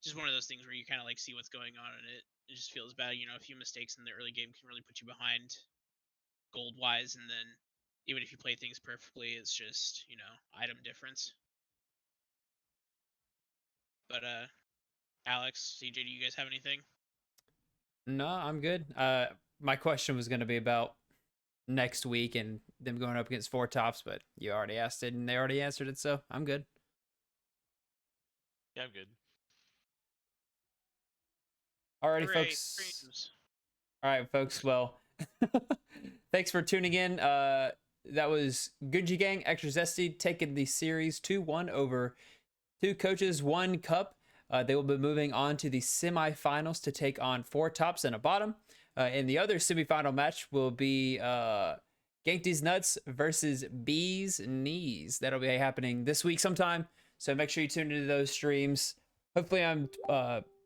just one of those things where you kind of like see what's going on, and it just feels bad. A few mistakes in the early game can really put you behind gold wise, and then even if you play things perfectly, it's just item difference. But Alex, CJ, do you guys have anything? No, I'm good. My question was going to be about next week and them going up against 4 tops, but you already asked it and they already answered it, so I'm good. Yeah, I'm good. Alrighty, Hooray, folks. streams. All right, folks. Well, thanks for tuning in. That was Gunji Gang Extra Zesty taking the series 2-1 over 2 coaches, 1 cup. They will be moving on to the semifinals to take on 4 tops and a bottom. And the other semifinal match will be Gank These Nuts versus Bees Knees. That'll be happening this week sometime. So make sure you tune into those streams. Hopefully on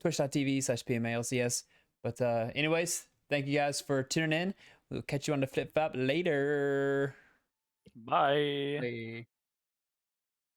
twitch.tv/PMALCS. But anyways, thank you guys for tuning in. We'll catch you on the flip flop later. Bye. Bye.